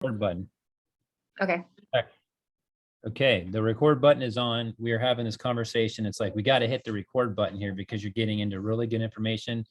Record button. Okay. Okay, the record button is on. We are having this conversation. It's like, we got to hit the record button here because you're getting into really good information.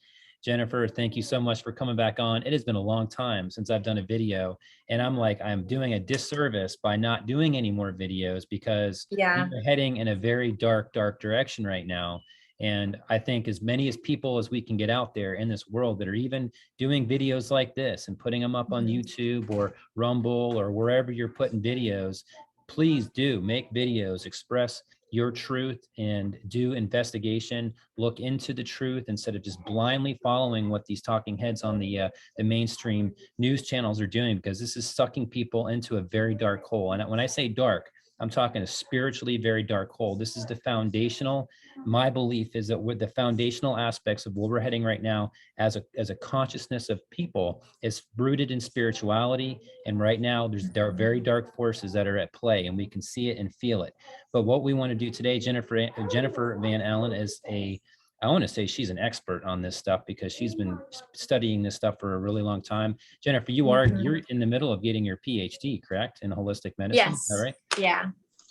Jennifer, thank you so much for coming back on. It has been a long time since I've done a video, and I'm doing a disservice by not doing any more videos because Yeah. we're heading in a very dark direction right now. And I think as many as people as we can get out there in this world that are even doing videos like this and putting them up on YouTube or Rumble or wherever you're putting videos, please do make videos, express your truth and do investigation, look into the truth instead of just blindly following what these talking heads on the mainstream news channels are doing, because this is sucking people into a very dark hole. And when I say dark, I'm talking a spiritually very dark hole. This is the foundational. My belief is that with the foundational aspects of where we're heading right now as a consciousness of people is rooted in spirituality. And right now there are very dark forces that are at play, and we can see it and feel it. But what we want to do today, Jennifer Van Allen is I want to say she's an expert on this stuff because she's been studying this stuff for a really long time. Jennifer, you're in the middle of getting your PhD, correct, in holistic medicine? Yes. All right. Yeah.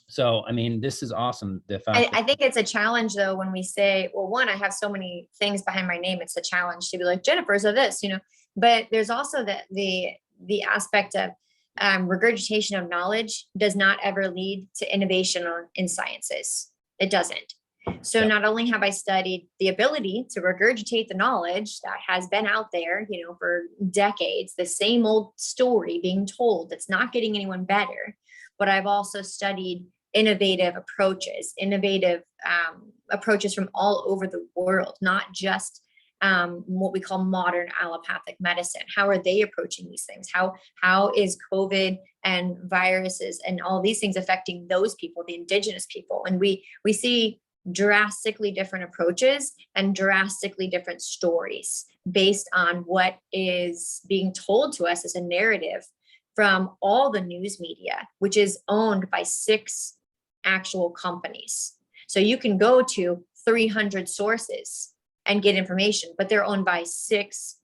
So, I mean, this is awesome. The fact I think it's a challenge though, when we say, well, one, I have so many things behind my name. It's a challenge to be like, Jennifer's of this, but there's also the aspect of regurgitation of knowledge does not ever lead to innovation in sciences. It doesn't. So not only have I studied the ability to regurgitate the knowledge that has been out there, for decades, the same old story being told that's not getting anyone better, but I've also studied innovative approaches from all over the world, not just what we call modern allopathic medicine. How are they approaching these things? How is COVID and viruses and all these things affecting those people, the indigenous people? And we see drastically different approaches and drastically different stories based on what is being told to us as a narrative from all the news media, which is owned by 6 actual companies. So you can go to 300 sources and get information, but they're owned by six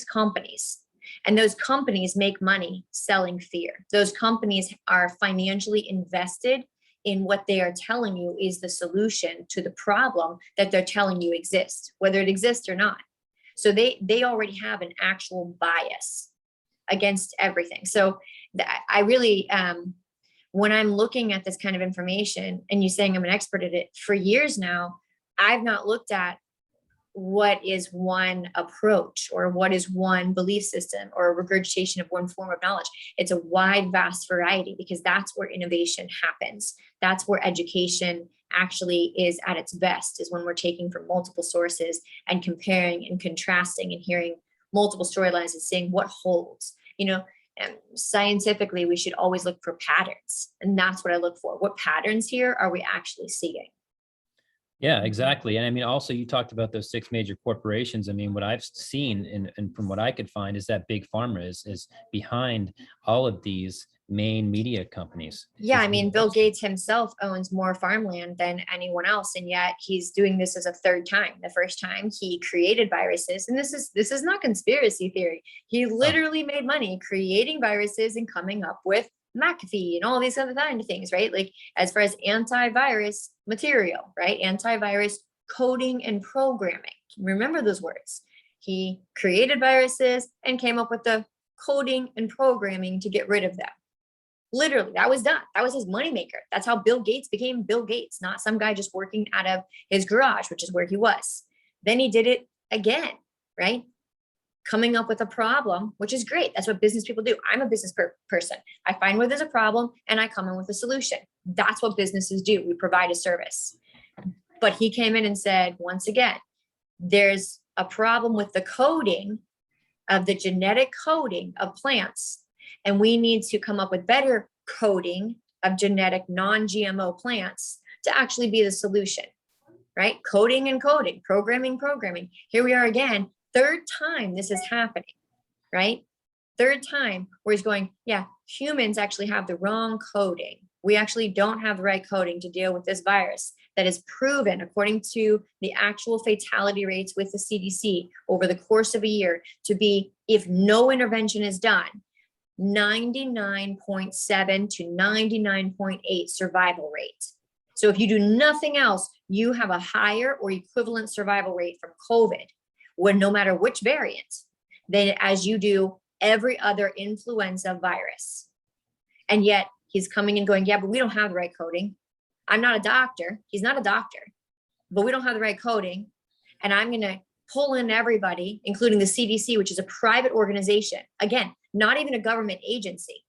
companies. And those companies make money selling fear. Those companies are financially invested in what they are telling you is the solution to the problem that they're telling you exists, whether it exists or not. So they already have an actual bias against everything. So I really, when I'm looking at this kind of information and you saying I'm an expert at it for years now, I've not looked at what is one approach or what is one belief system or a regurgitation of one form of knowledge. It's a wide, vast variety, because that's where innovation happens. That's where education actually is at its best, is when we're taking from multiple sources and comparing and contrasting and hearing multiple storylines and seeing what holds. And scientifically, we should always look for patterns. And that's what I look for. What patterns here are we actually seeing? Yeah, exactly. And I mean, also you talked about those 6 major corporations. I mean, what I've seen and from what I could find is that big pharma is behind all of these main media companies. Yeah, I mean, Bill Gates himself owns more farmland than anyone else, and yet he's doing this as a third time. The first time he created viruses, and this is not conspiracy theory. He literally made money creating viruses and coming up with McAfee and all these other kind of things, right? Like as far as antivirus material, right? Antivirus coding and programming. Remember those words. He created viruses and came up with the coding and programming to get rid of them. Literally, that was done. That was his moneymaker. That's how Bill Gates became Bill Gates, not some guy just working out of his garage, which is where he was. Then he did it again, right? Coming up with a problem, which is great. That's what business people do. I'm a business person. I find where there's a problem and I come in with a solution. That's what businesses do. We provide a service. But he came in and said, once again, there's a problem with the coding of the genetic coding of plants. And we need to come up with better coding of genetic non-GMO plants to actually be the solution, right? Coding and coding, programming. Here we are again. Third time this is happening, right? Third time where he's going, yeah, humans actually have the wrong coding. We actually don't have the right coding to deal with this virus that is proven, according to the actual fatality rates with the CDC over the course of a year, to be, if no intervention is done, 99.7 to 99.8 survival rate. So if you do nothing else, you have a higher or equivalent survival rate from COVID, when no matter which variant, than as you do every other influenza virus. And yet he's coming and going, yeah, but we don't have the right coding. I'm not a doctor. He's not a doctor, but we don't have the right coding. And I'm going to pull in everybody, including the CDC, which is a private organization, again, not even a government agency,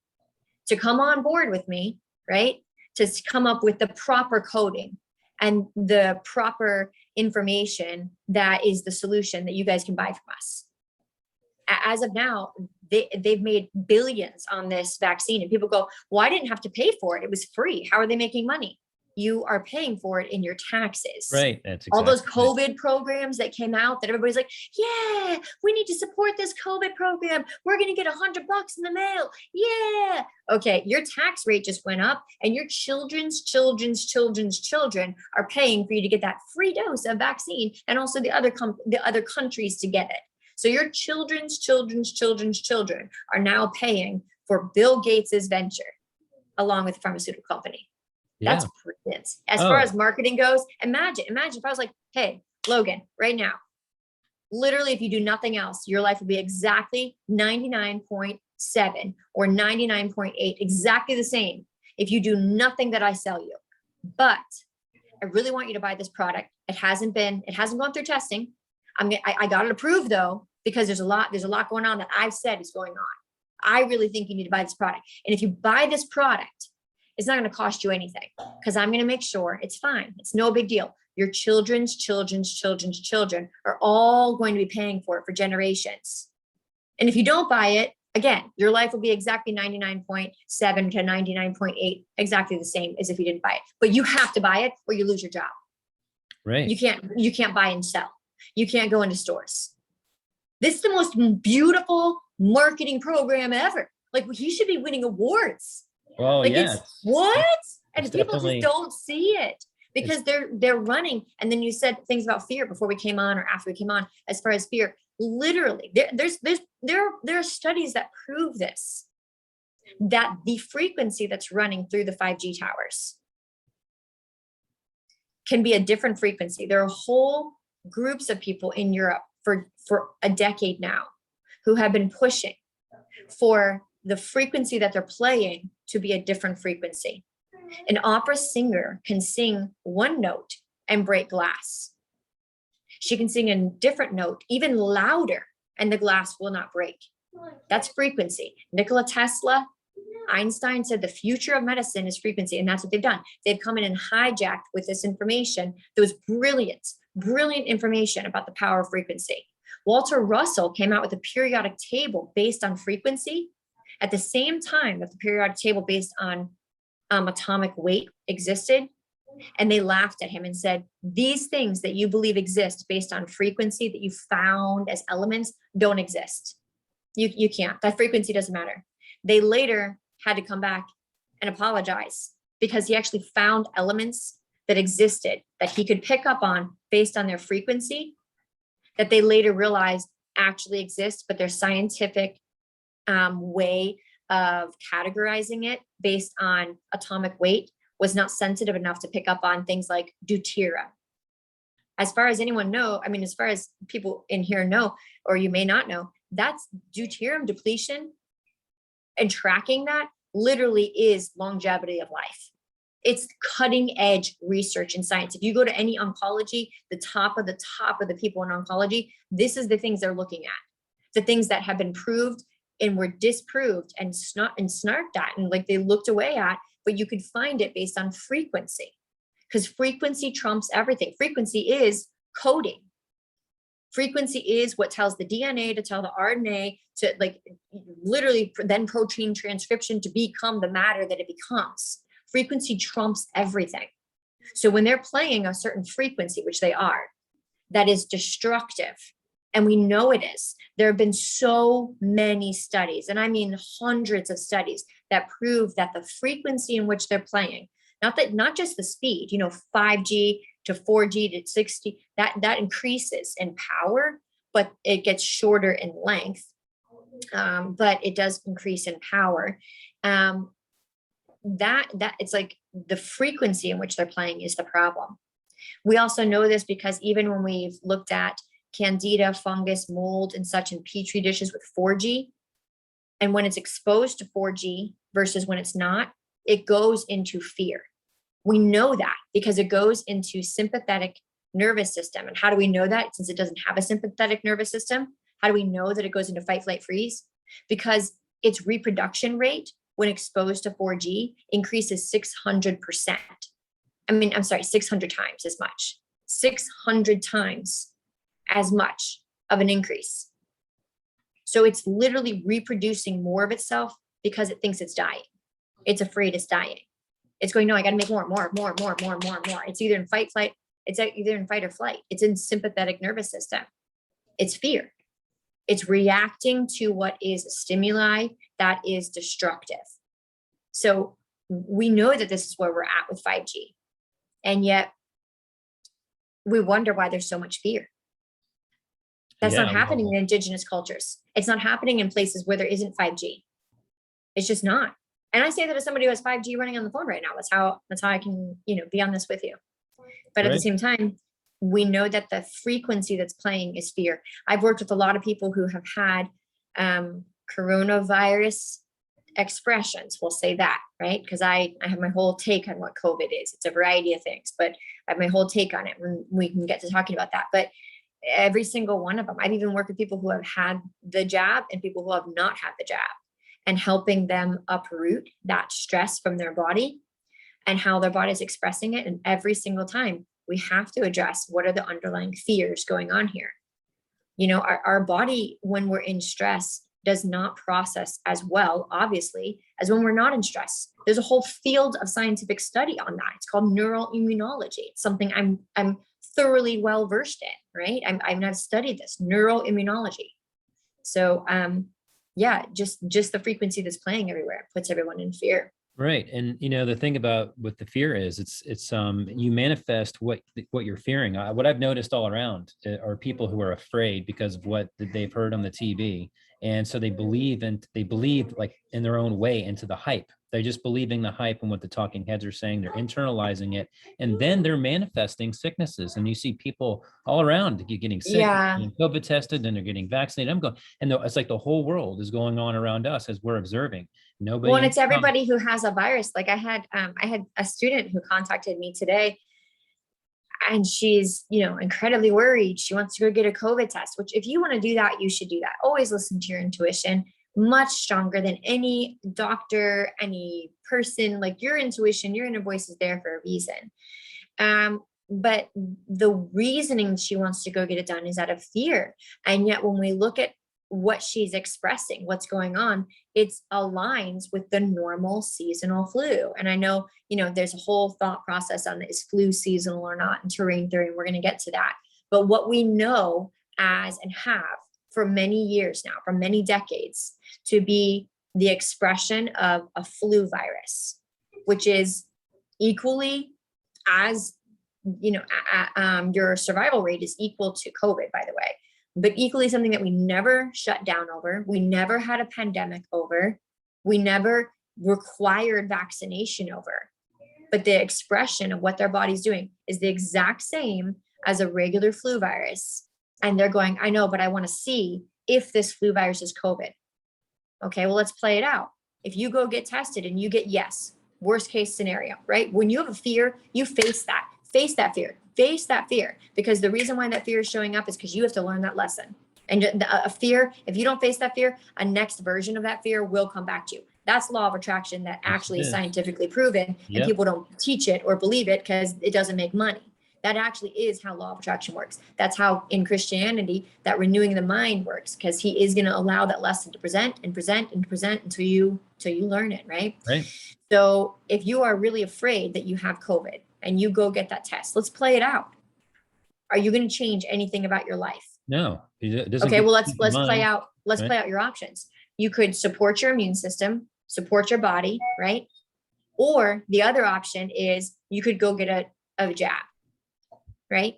to come on board with me, right? To come up with the proper coding and the proper information that is the solution that you guys can buy from us. As of now, they've made billions on this vaccine, and people go, well, I didn't have to pay for it. It was free. How are they making money? You are paying for it in your taxes. Right. That's exactly all those right. COVID programs that came out that everybody's like, yeah, we need to support this COVID program. We're going to get $100 in the mail. Yeah. Okay. Your tax rate just went up, and your children's children are paying for you to get that free dose of vaccine, and also the other countries to get it. So your children's children are now paying for Bill Gates's venture along with the pharmaceutical company. Yeah. That's brilliant. As far as marketing goes, imagine if I was like, hey, Logan, right now, literally, if you do nothing else, your life will be exactly 99.7 or 99.8, exactly the same if you do nothing that I sell you. But I really want you to buy this product. It hasn't gone through testing. I got it approved though, because there's a lot going on that I've said is going on. I really think you need to buy this product. And if you buy this product, it's not going to cost you anything, because I'm going to make sure it's fine. It's no big deal. Your children's children are all going to be paying for it for generations. And if you don't buy it, again, your life will be exactly 99.7 to 99.8, exactly the same as if you didn't buy it. But you have to buy it or you lose your job. Right. You can't buy and sell. You can't go into stores. This is the most beautiful marketing program ever. Like, he should be winning awards. Well, like, yeah. What? And it's people definitely- just don't see it, because they're running. And then you said things about fear before we came on or after we came on. As far as fear, literally, there are studies that prove this, that the frequency that's running through the 5G towers can be a different frequency. There are whole groups of people in Europe for a decade now who have been pushing for the frequency that they're playing to be a different frequency. An opera singer can sing one note and break glass. She can sing a different note, even louder, and the glass will not break. That's frequency. Nikola Tesla, Einstein said the future of medicine is frequency, and that's what they've done. They've come in and hijacked with this information. There was brilliant information about the power of frequency. Walter Russell came out with a periodic table based on frequency at the same time that the periodic table based on atomic weight existed. And they laughed at him and said, these things that you believe exist based on frequency that you found as elements don't exist. You can't. That frequency doesn't matter. They later had to come back and apologize, because he actually found elements that existed that he could pick up on based on their frequency, that they later realized actually exist, but their scientific way of categorizing it based on atomic weight was not sensitive enough to pick up on things like deuterium. As far as anyone know, as far as people in here know, or you may not know, that's deuterium depletion, and tracking that literally is longevity of life. It's cutting edge research in science. If you go to any oncology, the top of the people in oncology, this is the things they're looking at. The things that have been proved and were disproved and snarked at, and like they looked away at, but you could find it based on frequency, because frequency trumps everything. Frequency is coding. Frequency is what tells the DNA to tell the RNA to, like, literally then protein transcription to become the matter that it becomes. Frequency trumps everything. So when they're playing a certain frequency, which they are, that is destructive, and we know it is. There have been so many studies, and I mean hundreds of studies, that prove that the frequency in which they're playing, not just the speed, 5G to 4G to 60, that increases in power, but it gets shorter in length. but it does increase in power. That it's like the frequency in which they're playing is the problem. We also know this because even when we've looked at candida, fungus, mold, and such in petri dishes with 4G, and when it's exposed to 4G versus when it's not, it goes into fear. We know that because it goes into sympathetic nervous system. And how do we know that? Since it doesn't have a sympathetic nervous system, how do we know that it goes into fight, flight, freeze? Because its reproduction rate when exposed to 4G increases 600%. I'm sorry, 600 times as much. 600 times as much of an increase. So it's literally reproducing more of itself because it thinks it's dying. It's afraid it's dying. It's going, no, I got to make more. It's either in fight, flight. It's either in fight or flight. It's in sympathetic nervous system. It's fear. It's reacting to what is a stimuli that is destructive. So we know that this is where we're at with 5G. And yet we wonder why there's so much fear. That's not happening in indigenous cultures. It's not happening in places where there isn't 5G. It's just not. And I say that as somebody who has 5G running on the phone right now. That's how I can, be on this with you. But at the same time, we know that the frequency that's playing is fear. I've worked with a lot of people who have had coronavirus expressions. We'll say that, right? Because I have my whole take on what COVID is. It's a variety of things, but I have my whole take on it when we can get to talking about that. But every single one of them, I've even worked with people who have had the jab and people who have not had the jab, and helping them uproot that stress from their body and how their body is expressing it. And every single time we have to address what are the underlying fears going on here. Our body, when we're in stress, does not process as well, obviously, as when we're not in stress. There's a whole field of scientific study on that. It's called neuroimmunology. It's something I'm thoroughly well versed in, right? I've studied this neuroimmunology. So just the frequency that's playing everywhere puts everyone in fear. Right. And the thing about what the fear is, it's you manifest what you're fearing. What I've noticed all around are people who are afraid because of what they've heard on the TV. And so they believe like in their own way into the hype. They're just believing the hype and what the talking heads are saying. They're internalizing it, and then they're manifesting sicknesses. And you see people all around getting sick, getting COVID tested, and they're getting vaccinated. I'm going, and it's like the whole world is going on around us as we're observing. Nobody. Well, and it's everybody who has a virus. Like I had a student who contacted me today, and she's, incredibly worried. She wants to go get a COVID test, which if you want to do that, you should do that. Always listen to your intuition. Much stronger than any doctor, any person. Like your intuition, your inner voice is there for a reason. But the reasoning she wants to go get it done is out of fear. And yet when we look at what she's expressing, what's going on, it aligns with the normal seasonal flu. And I know, there's a whole thought process on is flu seasonal or not in terrain theory, and we're going to get to that. But what we know as and have for many years now, for many decades, to be the expression of a flu virus, which is equally as, your survival rate is equal to COVID, by the way, but equally something that we never shut down over. We never had a pandemic over. We never required vaccination over. But the expression of what their body's doing is the exact same as a regular flu virus. And they're going, I know, but I want to see if this flu virus is COVID. Okay, well, let's play it out. If you go get tested and you get yes, worst case scenario, right? When you have a fear, you face that fear, because the reason why that fear is showing up is because you have to learn that lesson. And a fear, if you don't face that fear, a next version of that fear will come back to you. That's law of attraction that actually is scientifically proven, and people don't teach it or believe it because it doesn't make money. That actually is how law of attraction works. That's how in Christianity that renewing the mind works, because he is going to allow that lesson to present until you learn it, right? Right. So if you are really afraid that you have COVID and you go get that test, let's play it out. Are you going to change anything about your life? No. Okay, well, let's play out your options. You could support your immune system, support your body, right? Or the other option is you could go get a jab, right?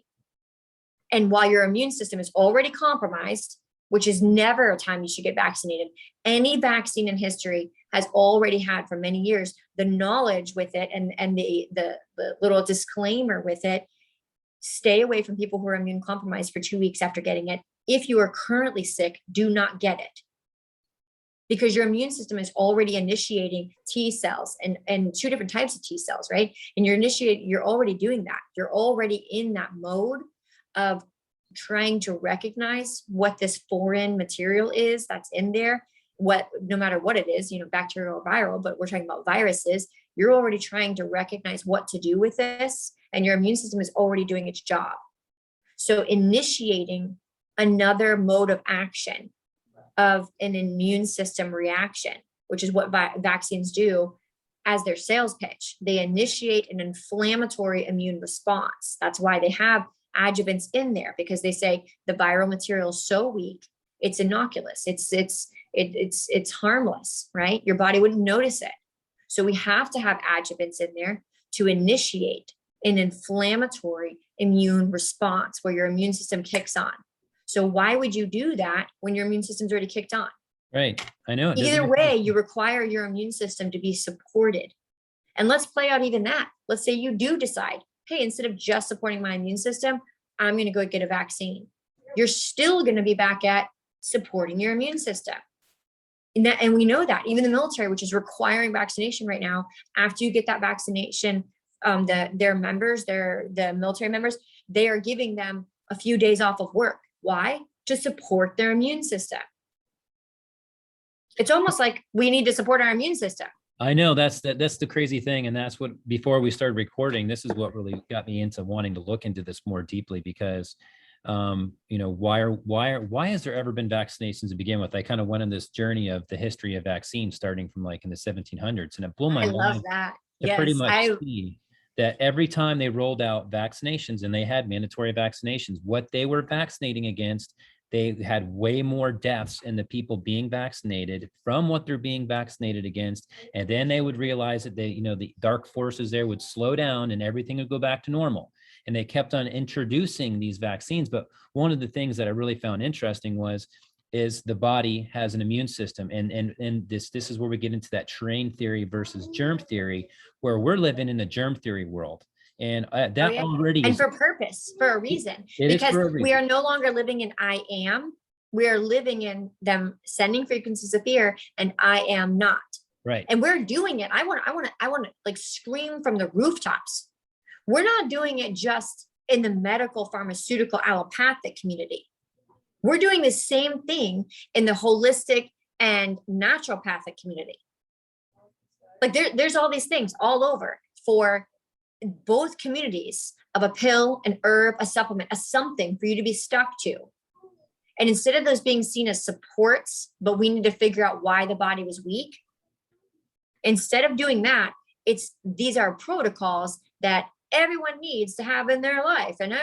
And while your immune system is already compromised, which is never a time you should get vaccinated. Any vaccine in history has already had for many years the knowledge with it and the little disclaimer with it. Stay away from people who are immune compromised for 2 weeks after getting it. If you are currently sick, do not get it, because your immune system is already initiating T cells and 2 different types of T cells, right? And you're already doing that. You're already in that mode of trying to recognize what this foreign material is that's in there, no matter what it is, bacterial or viral, but we're talking about viruses. You're already trying to recognize what to do with this, and your immune system is already doing its job. So initiating another mode of action of an immune system reaction, which is what vaccines do as their sales pitch. They initiate an inflammatory immune response. That's why they have adjuvants in there, because they say the viral material is so weak, it's innocuous, it's harmless, right? Your body wouldn't notice it. So we have to have adjuvants in there to initiate an inflammatory immune response where your immune system kicks on. So why would you do that when your immune system's already kicked on? Right. I know. Either way, you require your immune system to be supported. And let's play out even that. Let's say you do decide, hey, instead of just supporting my immune system, I'm going to go get a vaccine. You're still going to be back at supporting your immune system. And we know that even the military, which is requiring vaccination right now, after you get that vaccination, the military members, they are giving them a few days off of work. Why? To support their immune system. It's almost like we need to support our immune system. I know that's the crazy thing. And that's what, before we started recording, this is what really got me into wanting to look into this more deeply, because why has there ever been vaccinations to begin with? I kind of went on this journey of the history of vaccines starting from like in the 1700s, and it blew my mind. I love that. To pretty much see that every time they rolled out vaccinations and they had mandatory vaccinations, what they were vaccinating against, they had way more deaths in the people being vaccinated from what they're being vaccinated against. And then they would realize that the dark forces there would slow down and everything would go back to normal. And they kept on introducing these vaccines. But one of the things that I really found interesting is the body has an immune system. And this is where we get into that terrain theory versus germ theory, where we're living in a germ theory world. And already and for purpose, for a reason, because we are no longer living in I am, we are living in them sending frequencies of fear, and I am not. Right. And we're doing it. I want to like scream from the rooftops. We're not doing it just in the medical, pharmaceutical, allopathic community. We're doing the same thing in the holistic and naturopathic community. Like there's all these things all over for both communities of a pill, an herb, a supplement, a something for you to be stuck to. And instead of those being seen as supports, but we need to figure out why the body was weak. Instead of doing that, these are protocols that everyone needs to have in their life. And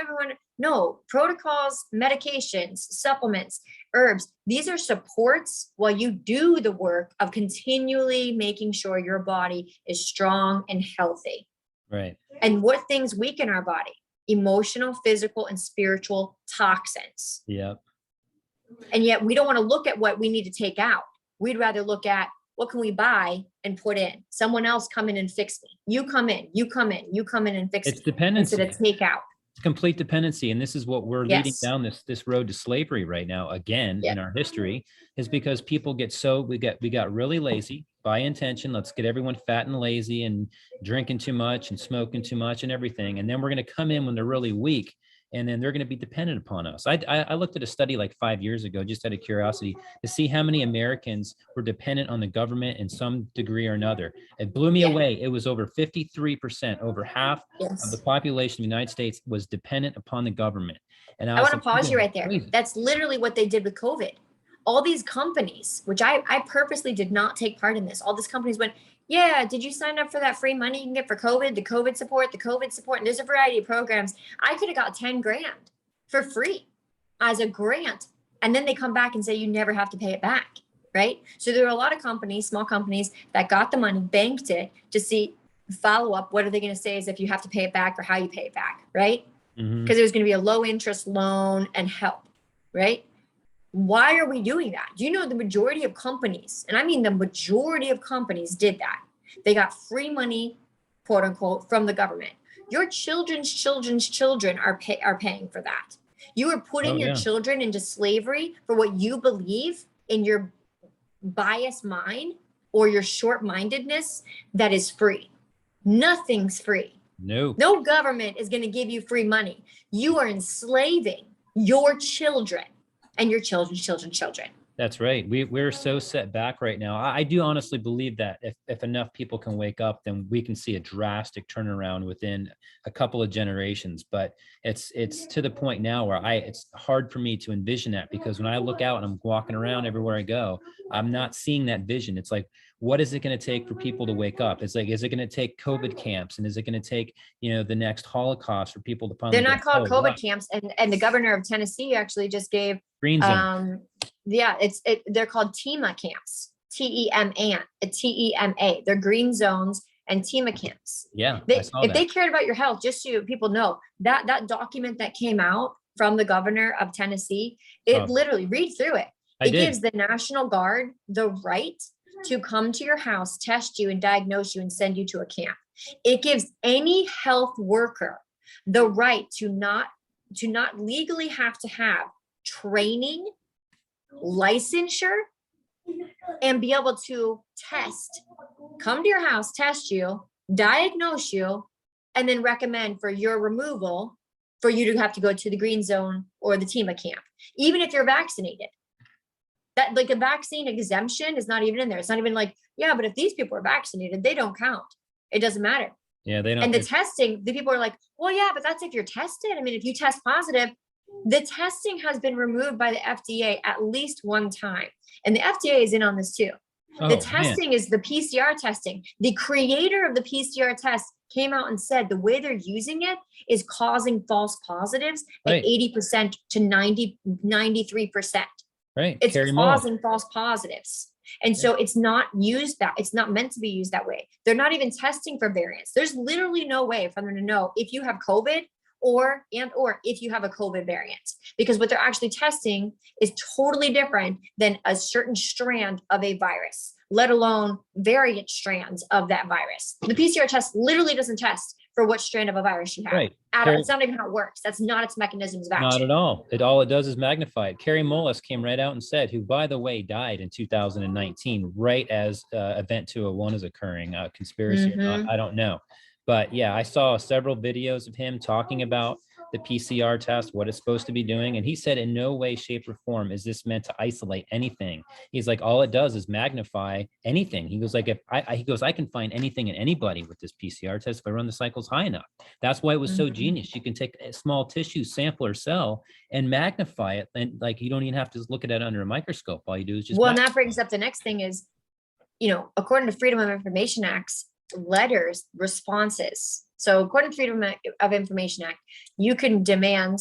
protocols, medications, supplements, herbs, these are supports while you do the work of continually making sure your body is strong and healthy. Right. And what things weaken our body? Emotional, physical, and spiritual toxins. Yep. And yet we don't want to look at what we need to take out. We'd rather look at what can we buy and put in? Someone else come in and fix me. You come in and fix me. It's dependency. Instead of take out. It's complete dependency. And this is what we're leading down this road to slavery right now, again, in our history, is because people we got really lazy by intention. Let's get everyone fat and lazy and drinking too much and smoking too much and everything. And then we're going to come in when they're really weak, and then they're going to be dependent upon us. I looked at a study like 5 years ago, just out of curiosity, to see how many Americans were dependent on the government in some degree or another. It blew me away. It was over 53%, over half of the population of the United States was dependent upon the government. And I want to pause you right there. Crazy. That's literally what they did with COVID. All these companies, which I purposely did not take part in this, all these companies went, yeah, did you sign up for that free money you can get for COVID, the COVID support, and there's a variety of programs. I could have got 10 grand for free as a grant. And then they come back and say, you never have to pay it back, right? So there are a lot of companies, small companies that got the money, banked it to see follow up. What are they going to say is if you have to pay it back or how you pay it back, right? Because there's going to be a low interest loan and help, right? Why are we doing that? Do you know the majority of companies, and I mean the majority of companies did that. They got free money, quote unquote, from the government. Your children's children are paying for that. You are putting your children into slavery for what you believe in your biased mind or your short-mindedness that is free. Nothing's free. No government is going to give you free money. You are enslaving your children and your children's children. That's right. We're so set back right now. I do honestly believe that if enough people can wake up, then we can see a drastic turnaround within a couple of generations. But it's to the point now where it's hard for me to envision that, because when I look out and I'm walking around everywhere I go, I'm not seeing that vision. It's like, what is it going to take for people to wake up? It's like, is it going to take COVID camps? And is it going to take, the next Holocaust for people to finally— They're not called COVID camps. And the governor of Tennessee actually just gave green zone. Yeah, they're called TEMA camps. TEMA. They're green zones and TEMA camps. Yeah. If they cared about your health, just so people know, that document that came out from the governor of Tennessee, literally, read through it. It gives the National Guard the right to come to your house, test you and diagnose you and send you to a camp. It gives any health worker the right to not legally have to have training, licensure, and be able to come to your house, test you, diagnose you, and then recommend for your removal for you to have to go to the green zone or the TEMA camp, even if you're vaccinated. That, like, a vaccine exemption is not even in there. It's not even like, yeah, but if these people are vaccinated, they don't count. It doesn't matter. Yeah, they don't. And the testing, the people are like, well, yeah, but that's if you're tested. I mean, if you test positive, the testing has been removed by the FDA at least one time. And the FDA is in on this too. The testing is the PCR testing. The creator of the PCR test came out and said the way they're using it is causing false positives at 80% to 93%. Right. It's causing false positives. And so it's not meant to be used that way. They're not even testing for variants. There's literally no way for them to know if you have COVID or if you have a COVID variant, because what they're actually testing is totally different than a certain strand of a virus, let alone variant strands of that virus. The PCR test literally doesn't test for what strand of a virus you have. Right. It's not even how it works. That's not its mechanisms of action. Not at all. All it does is magnify it. Carrie Mullis came right out and said, who, by the way, died in 2019, right as event 201 is occurring. Conspiracy or not, I don't know. But yeah, I saw several videos of him talking about the PCR test, what it's supposed to be doing. And he said in no way, shape, or form is this meant to isolate anything. He's like, all it does is magnify anything. He goes, like, I can find anything in anybody with this PCR test if I run the cycles high enough. That's why it was so genius. You can take a small tissue sample or cell and magnify it. And like, you don't even have to look at it under a microscope. All you do is just— well, and that brings up the next thing is, according to Freedom of Information Act's letters, responses. So according to Freedom of Information Act, you can demand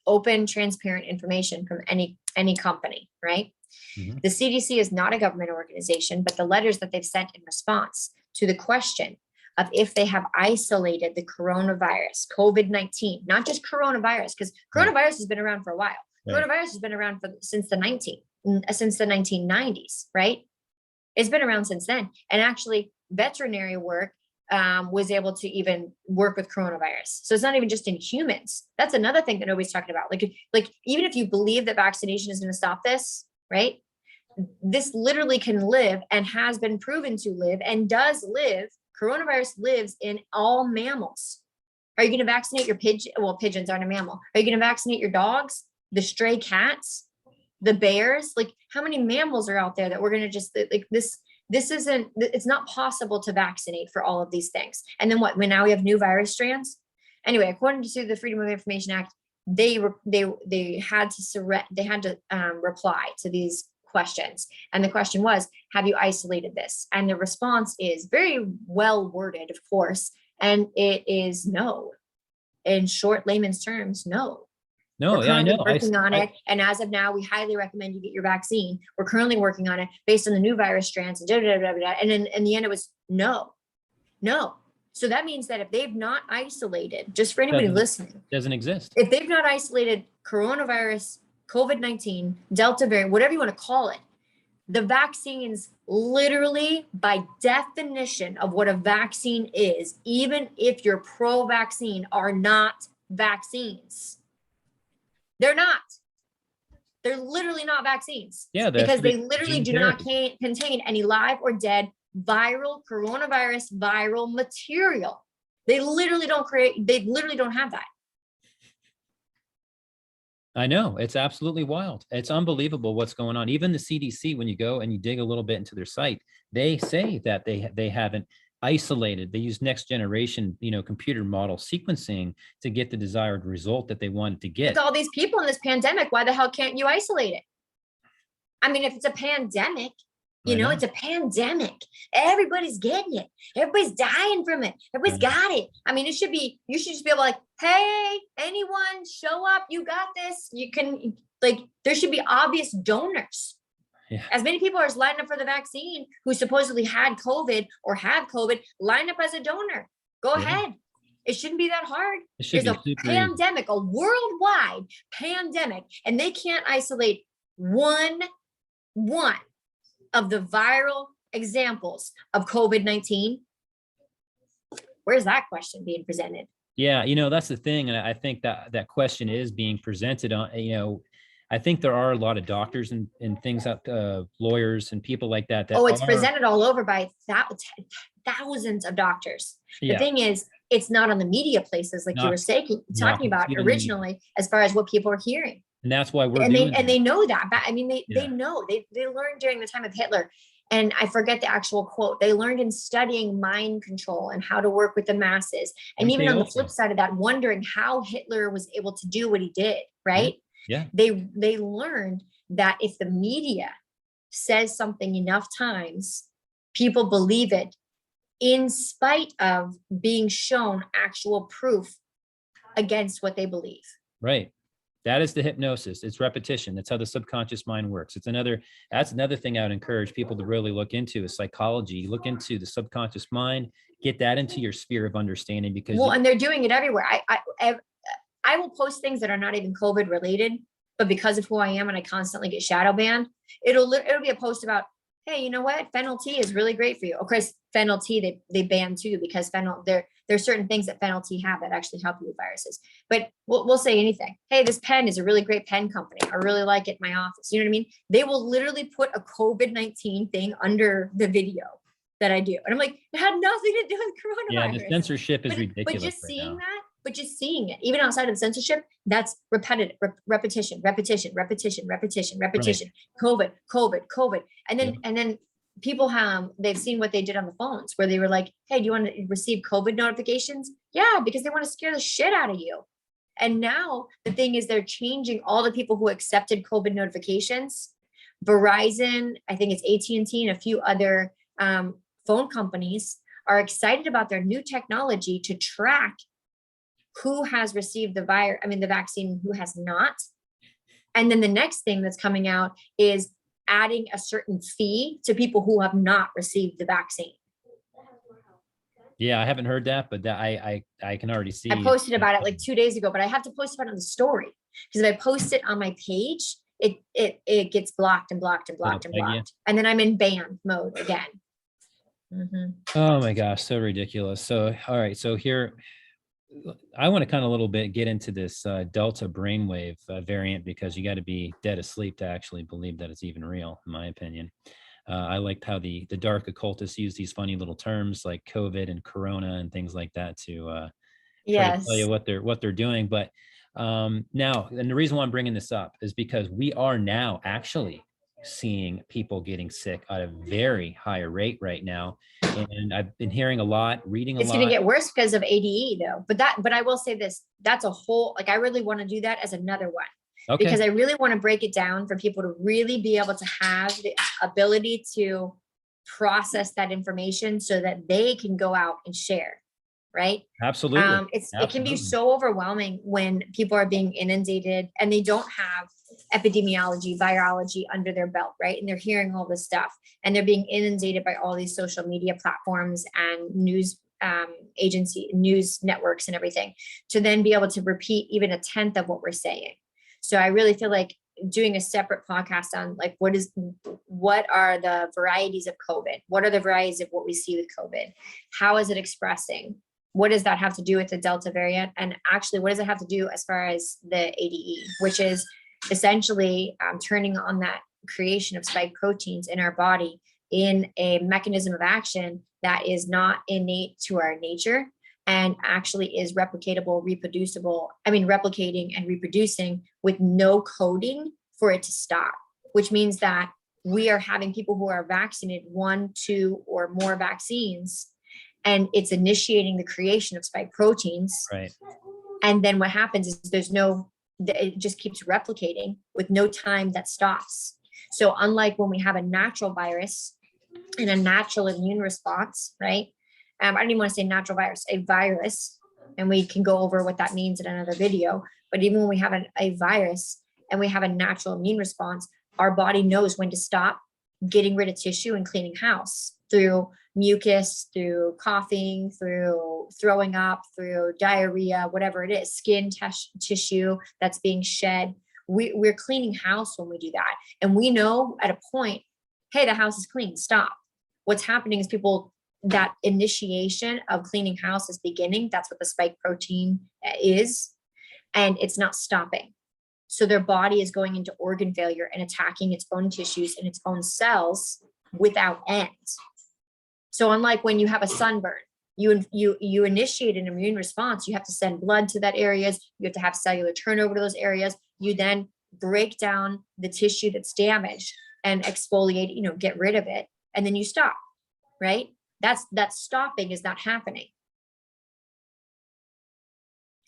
open, transparent information from any company, right? The CDC is not a government organization, but the letters that they've sent in response to the question of if they have isolated the coronavirus, COVID-19, not just coronavirus, because coronavirus has been around for a while. Coronavirus has been around since the 1990s, right? It's been around since then. And actually, veterinary work was able to even work with coronavirus. So it's not even just in humans. That's another thing that nobody's talking about. Like even if you believe that vaccination is going to stop this, right? This literally can live and has been proven to live and does live. Coronavirus lives in all mammals. Are you going to vaccinate your pigeon? Well, pigeons aren't a mammal. Are you going to vaccinate your dogs, the stray cats, the bears? Like, how many mammals are out there that we're going to just like this? It's not possible to vaccinate for all of these things. And then what, when now we have new virus strands? Anyway, according to the Freedom of Information Act, they had to reply to these questions. And the question was, have you isolated this? And the response is very well worded, of course. And it is no. In short layman's terms, no. No, yeah, I know. Working on it, and as of now, we highly recommend you get your vaccine. We're currently working on it based on the new virus strands, and and then in the end, it was no. So that means that if they've not isolated, just for anybody listening, doesn't exist. If they've not isolated coronavirus COVID-19, Delta variant, whatever you want to call it, the vaccines literally, by definition of what a vaccine is, even if you're pro-vaccine, are not vaccines. They're not. They're literally not vaccines. Yeah, because they literally do not therapy. contain any live or dead viral coronavirus viral material. They literally don't have that. I know, it's absolutely wild. It's unbelievable what's going on. Even the CDC, when you go and you dig a little bit into their site, they say that they haven't isolated. They use next generation, computer model sequencing to get the desired result that they wanted to get. With all these people in this pandemic, why the hell can't you isolate it? I mean, if it's a pandemic, it's a pandemic. Everybody's getting it. Everybody's dying from it. Everybody's got it. I mean, you should just be able to, like, hey, anyone show up. You got this. You can, like, there should be obvious donors. Yeah. As many people as lined up for the vaccine who supposedly had COVID or have COVID, line up as a donor. Go ahead. It shouldn't be that hard. There's a pandemic, a worldwide pandemic, and they can't isolate one of the viral examples of COVID-19. Where's that question being presented? Yeah, that's the thing. And I think that question is being presented on, I think there are a lot of doctors and things that lawyers and people like that. It's presented all over by thousands of doctors. The thing is, it's not on the media places like you were talking about originally, as far as what people are hearing. And that's why they know that. But I mean, they know, they learned during the time of Hitler, and I forget the actual quote. They learned in studying mind control and how to work with the masses. And even on the flip side of that, wondering how Hitler was able to do what he did, right? Yeah. They learned that if the media says something enough times, people believe it, in spite of being shown actual proof against what they believe. Right. That is the hypnosis. It's repetition. That's how the subconscious mind works. That's another thing I would encourage people to really look into is psychology. Look into the subconscious mind, get that into your sphere of understanding, because and they're doing it everywhere. I will post things that are not even COVID related, but because of who I am and I constantly get shadow banned, it'll be a post about, hey, you know what? Phenyl T is really great for you. Of course, Phenyl T, they ban too, because there's certain things that Phenyl T have that actually help you with viruses. But we'll say anything. Hey, this pen is a really great pen company. I really like it in my office. You know what I mean? They will literally put a COVID-19 thing under the video that I do. And I'm like, it had nothing to do with coronavirus. Yeah, the censorship is ridiculous. But just seeing it, even outside of the censorship, that's repetitive, repetition. Right. COVID. And then people they've seen what they did on the phones, where they were like, hey, do you want to receive COVID notifications? Yeah, because they want to scare the shit out of you. And now the thing is, they're changing all the people who accepted COVID notifications. Verizon, I think it's AT&T, and a few other phone companies are excited about their new technology to track who has received the vaccine, who has not. And then the next thing that's coming out is adding a certain fee to people who have not received the vaccine. Yeah, I haven't heard that, but I can already see. I posted about it like 2 days ago, but I have to post about it on the story, because if I post it on my page, it gets blocked and blocked and blocked and blocked. And then I'm in ban mode again. Mm-hmm. Oh my gosh, so ridiculous. So, all right. So here, I want to kind of a little bit get into this Delta brainwave variant, because you got to be dead asleep to actually believe that it's even real, in my opinion. I liked how the dark occultists use these funny little terms like COVID and Corona and things like that to try to tell you what they're doing. But now, and the reason why I'm bringing this up is because we are now actually seeing people getting sick at a very high rate right now. And I've been hearing a lot, reading a lot. It's going to get worse because of ADE though. But I will say this, that's a whole, like, I really want to do that as another one. Okay. Because I really want to break it down for people to really be able to have the ability to process that information so that they can go out and share. Right. Absolutely. It can be so overwhelming when people are being inundated and they don't have epidemiology, virology under their belt. Right. And they're hearing all this stuff and they're being inundated by all these social media platforms and news news networks and everything, to then be able to repeat even a tenth of what we're saying. So I really feel like doing a separate podcast on like, what are the varieties of COVID? What are the varieties of what we see with COVID? How is it expressing? What does that have to do with the Delta variant? And actually, what does it have to do as far as the ADE, which is essentially turning on that creation of spike proteins in our body in a mechanism of action that is not innate to our nature and actually is replicatable, reproducible. I mean, replicating and reproducing with no coding for it to stop, which means that we are having people who are vaccinated 1, 2, or more vaccines, and it's initiating the creation of spike proteins. Right. And then what happens is it just keeps replicating with no time that stops. So unlike when we have a natural virus and a natural immune response, right? I don't even want to say natural virus, a virus, and we can go over what that means in another video. But even when we have a virus and we have a natural immune response, our body knows when to stop getting rid of tissue and cleaning house through mucus, through coughing, through throwing up, through diarrhea, whatever it is, skin tissue that's being shed. We're cleaning house when we do that. And we know at a point, hey, the house is clean, stop. What's happening is that initiation of cleaning house is beginning. That's what the spike protein is. And it's not stopping. So their body is going into organ failure and attacking its own tissues and its own cells without end. So unlike when you have a sunburn, you initiate an immune response, you have to send blood to that areas, you have to have cellular turnover to those areas. You then break down the tissue that's damaged and exfoliate, get rid of it, and then you stop, right? That stopping is not happening.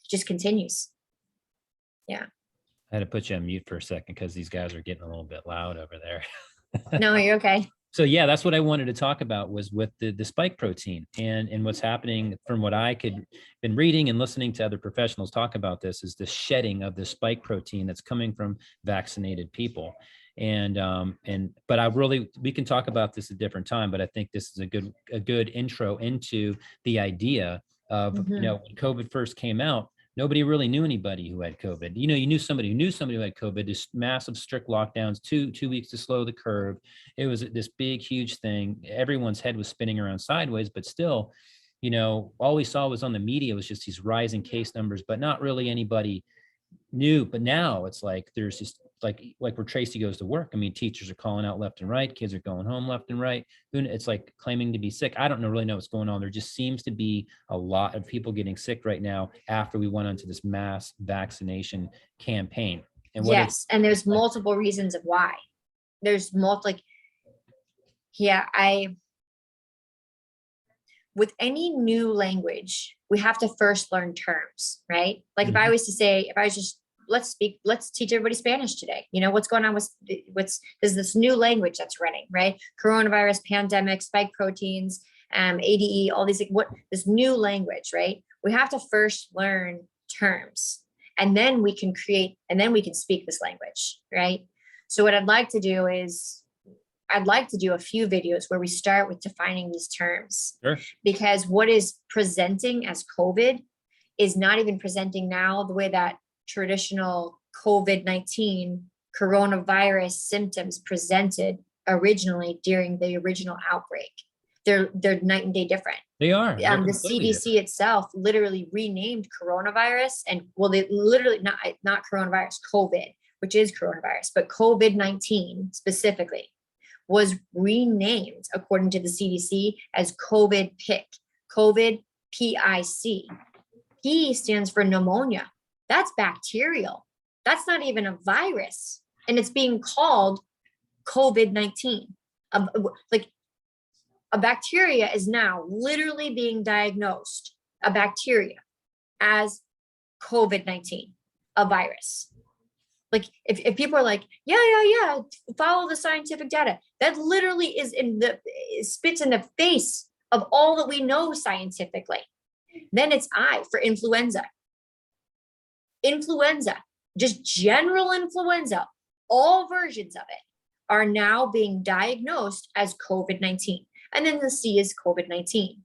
It just continues. Yeah. I had to put you on mute for a second because these guys are getting a little bit loud over there. No, you're okay. So yeah, that's what I wanted to talk about, was with the spike protein and what's happening. From what I could been reading and listening to other professionals talk about, this is the shedding of the spike protein that's coming from vaccinated people. But we can talk about this at a different time, but I think this is a good intro into the idea of, when COVID first came out, nobody really knew anybody who had COVID. You knew somebody who had COVID. This massive strict lockdowns, two weeks to slow the curve. It was this big, huge thing. Everyone's head was spinning around sideways, but still, all we saw was on the media was just these rising case numbers, but not really anybody knew. But now it's like there's just like where Tracy goes to work. I mean, teachers are calling out left and right. Kids are going home left and right. It's like claiming to be sick. I don't really know what's going on. There just seems to be a lot of people getting sick right now after we went onto this mass vaccination campaign. And and there's multiple reasons of why. There's with any new language, we have to first learn terms, right? Like if I was just, let's teach everybody Spanish today. What's going on with there's this new language that's running, right? Coronavirus, pandemic, spike proteins, ADE, all these, this new language, right? We have to first learn terms, and then we can speak this language, right? So what I'd like to do is a few videos where we start with defining these terms. Sure. Because what is presenting as COVID is not even presenting now the way that traditional COVID-19 coronavirus symptoms presented originally during the original outbreak. They're night and day different. They are. The CDC itself literally renamed coronavirus, and they literally not coronavirus, COVID, which is coronavirus, but COVID-19 specifically was renamed according to the CDC as COVID-PIC, COVID PIC. P stands for pneumonia. That's bacterial. That's not even a virus. And it's being called COVID-19. Like a bacteria is now literally being diagnosed, a bacteria, as COVID-19, a virus. Like if people are like, yeah, follow the scientific data, that literally spits in the face of all that we know scientifically. Then it's I for influenza. Influenza, just general influenza, all versions of it are now being diagnosed as COVID-19. And then the C is COVID-19.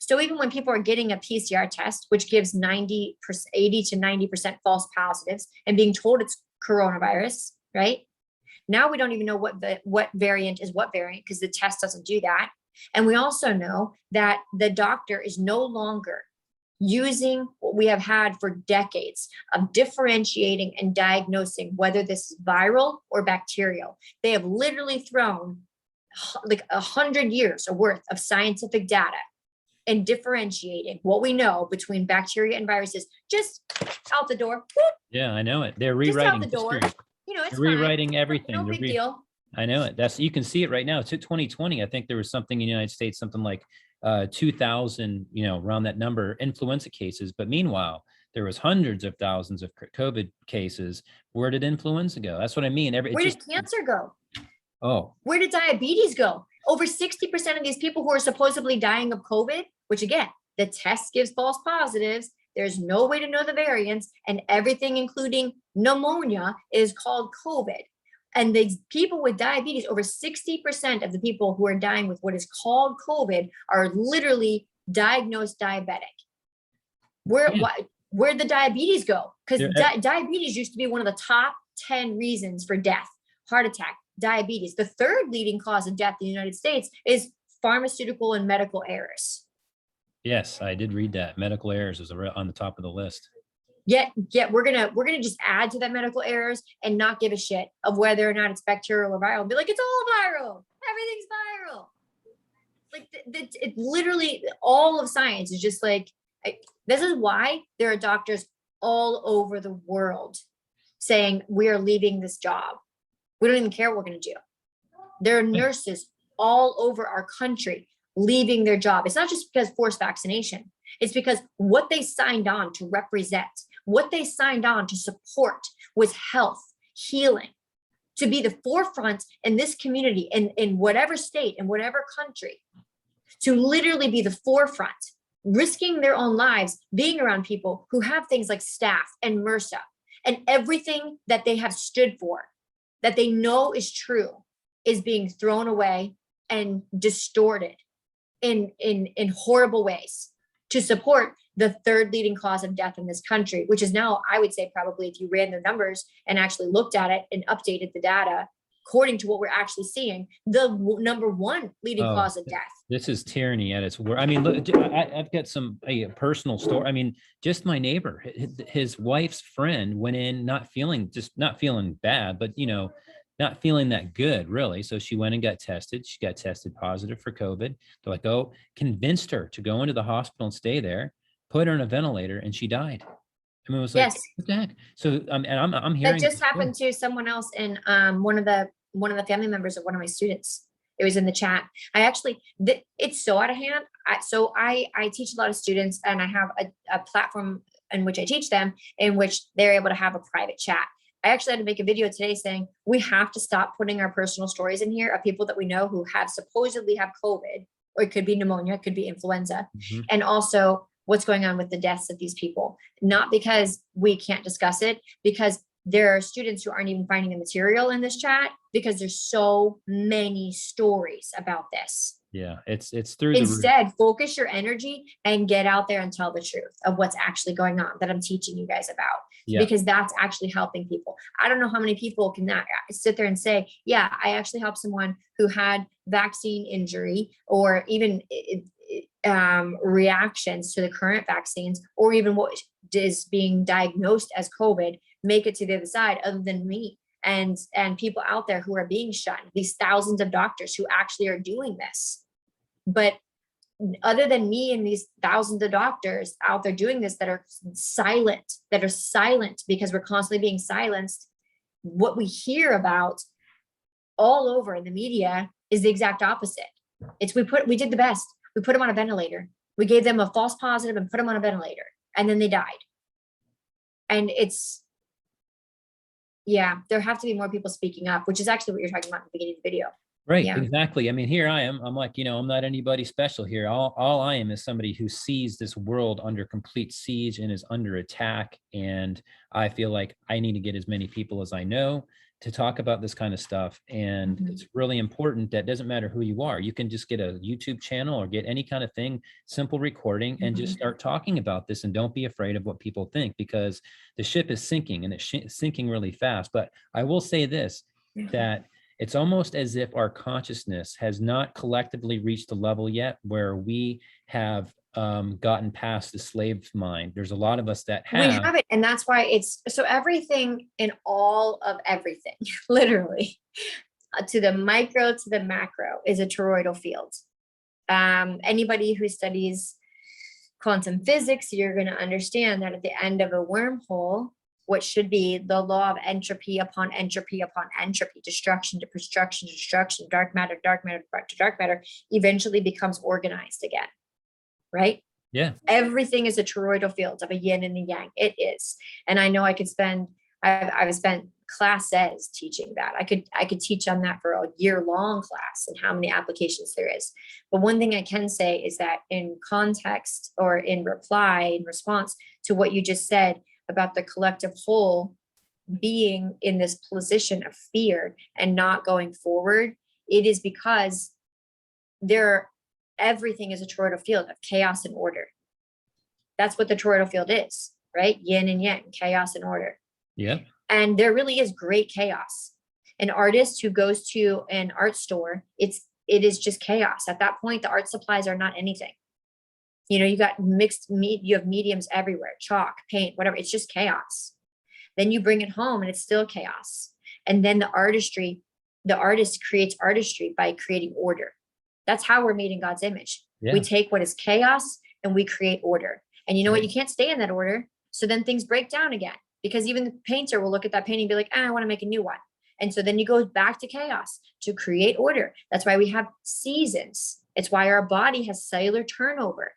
So even when people are getting a PCR test, which gives 80 to 90% false positives, and being told it's coronavirus, right? Now we don't even know what variant is what variant because the test doesn't do that. And we also know that the doctor is no longer using what we have had for decades of differentiating and diagnosing whether this is viral or bacterial. They have literally thrown like 100 years worth of scientific data and differentiating what we know between bacteria and viruses just out the door. Whoop, Yeah, I know it. They're just out rewriting the door. history. You know, it's They're fine. rewriting everything. No big deal. I know it. You can see it right now. It's 2020. I think there was something in the United States, something like 2,000, around that number, influenza cases. But meanwhile, there was hundreds of thousands of COVID cases. Where did influenza go? That's what I mean. Where did cancer go? Oh, where did diabetes go? Over 60% of these people who are supposedly dying of COVID, which again, the test gives false positives. There's no way to know the variants, and everything, including pneumonia, is called COVID. And the people with diabetes, over 60% of the people who are dying with what is called COVID are literally diagnosed diabetic. Where'd the diabetes go? Because diabetes used to be one of the top 10 reasons for death: heart attack, diabetes. The third leading cause of death in the United States is pharmaceutical and medical errors. yes, I did read that. Medical errors is on the top of the list. Yet we're gonna just add to that medical errors and not give a shit of whether or not it's bacterial or viral. Be like, it's all viral. Everything's viral. Like it literally, all of science is just like, this is why there are doctors all over the world saying we are leaving this job. We don't even care what we're going to do. There are nurses all over our country leaving their job. It's not just because forced vaccination. It's because what they signed on to represent, what they signed on to support was health, healing, to be the forefront in this community, in whatever state, in whatever country, to literally be the forefront, risking their own lives, being around people who have things like staph and MRSA and everything that they have stood for, that they know is true, is being thrown away and distorted in horrible ways to support the third leading cause of death in this country, which is now, I would say, probably, if you ran the numbers and actually looked at it and updated the data according to what we're actually seeing, the number one leading cause of death. This is tyranny at its worst. I mean, look, I've got a personal story. I mean, just my neighbor, his wife's friend went in not feeling bad, but not feeling that good, really. So she went and got tested. She got tested positive for COVID. They're like, oh, convinced her to go into the hospital and stay there, put her on a ventilator, and she died. I mean, it was like, yes. What the heck? So, and I'm hearing that just happened to someone else in one of the family members of one of my students. It was in the chat. It's so out of hand. I teach a lot of students, and I have a platform in which I teach them, in which they're able to have a private chat. I actually had to make a video today saying we have to stop putting our personal stories in here of people that we know who supposedly have COVID, or it could be pneumonia, it could be influenza, and also what's going on with the deaths of these people. Not because we can't discuss it, because there are students who aren't even finding the material in this chat because there's so many stories about this. Yeah, it's through Instead, focus your energy and get out there and tell the truth of what's actually going on that I'm teaching you guys about, because that's actually helping people. I don't know how many people can sit there and say, yeah, I actually helped someone who had vaccine injury, or even reactions to the current vaccines, or even what is being diagnosed as COVID, make it to the other side, other than me and people out there who are being shunned, these thousands of doctors who actually are doing this. But other than me and these thousands of doctors out there doing this that are silent because we're constantly being silenced, what we hear about all over in the media is the exact opposite. We did the best. We put them on a ventilator. We gave them a false positive and put them on a ventilator, and then they died. And there have to be more people speaking up, which is actually what you're talking about in the beginning of the video. Right, exactly. I mean, here I am. I'm like, I'm not anybody special here. All I am is somebody who sees this world under complete siege and is under attack. And I feel like I need to get as many people as I know to talk about this kind of stuff. And it's really important that doesn't matter who you are. You can just get a YouTube channel or get any kind of thing, simple recording, and just start talking about this. And don't be afraid of what people think, because the ship is sinking, and it's sinking really fast. But I will say this, that it's almost as if our consciousness has not collectively reached a level yet where we have gotten past the slave mind. There's a lot of us that have. We have it. And that's why it's so everything in all of everything, literally, to the micro to the macro, is a toroidal field. Anybody who studies quantum physics, you're going to understand that at the end of a wormhole, what should be the law of entropy upon entropy upon entropy, destruction to destruction to destruction, dark matter to dark matter, eventually becomes organized again. Right? Yeah. Everything is a toroidal field of a yin and a yang. It is. And I know I've spent classes teaching that. I could teach on that for a year-long class and how many applications there is. But one thing I can say is that in context, or in response to what you just said about the collective whole being in this position of fear and not going forward, it is because everything is a toroidal field of chaos and order. That's what the toroidal field is, right? Yin and yang, chaos and order. Yeah. And there really is great chaos. An artist who goes to an art store, it is just chaos. At that point, the art supplies are not anything. You know, you got you have mediums everywhere, chalk, paint, whatever. It's just chaos. Then you bring it home and it's still chaos. And then the artist creates artistry by creating order. That's how we're made in God's image. Yeah. We take what is chaos and we create order. And you know what? You can't stay in that order. So then things break down again, because even the painter will look at that painting and be like, I want to make a new one. And so then you go back to chaos to create order. That's why we have seasons. It's why our body has cellular turnover.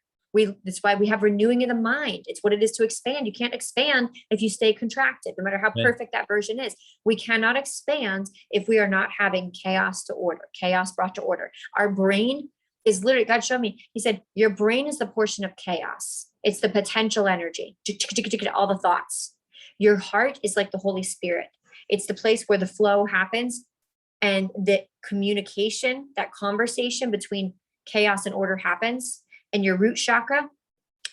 That's why we have renewing of the mind. It's what it is to expand. You can't expand if you stay contracted, no matter how perfect that version is. We cannot expand if we are not having chaos to order, chaos brought to order. Our brain is literally, God showed me, he said, your brain is the portion of chaos. It's the potential energy, all the thoughts. Your heart is like the Holy Spirit. It's the place where the flow happens, and the communication, that conversation between chaos and order happens. And your root chakra,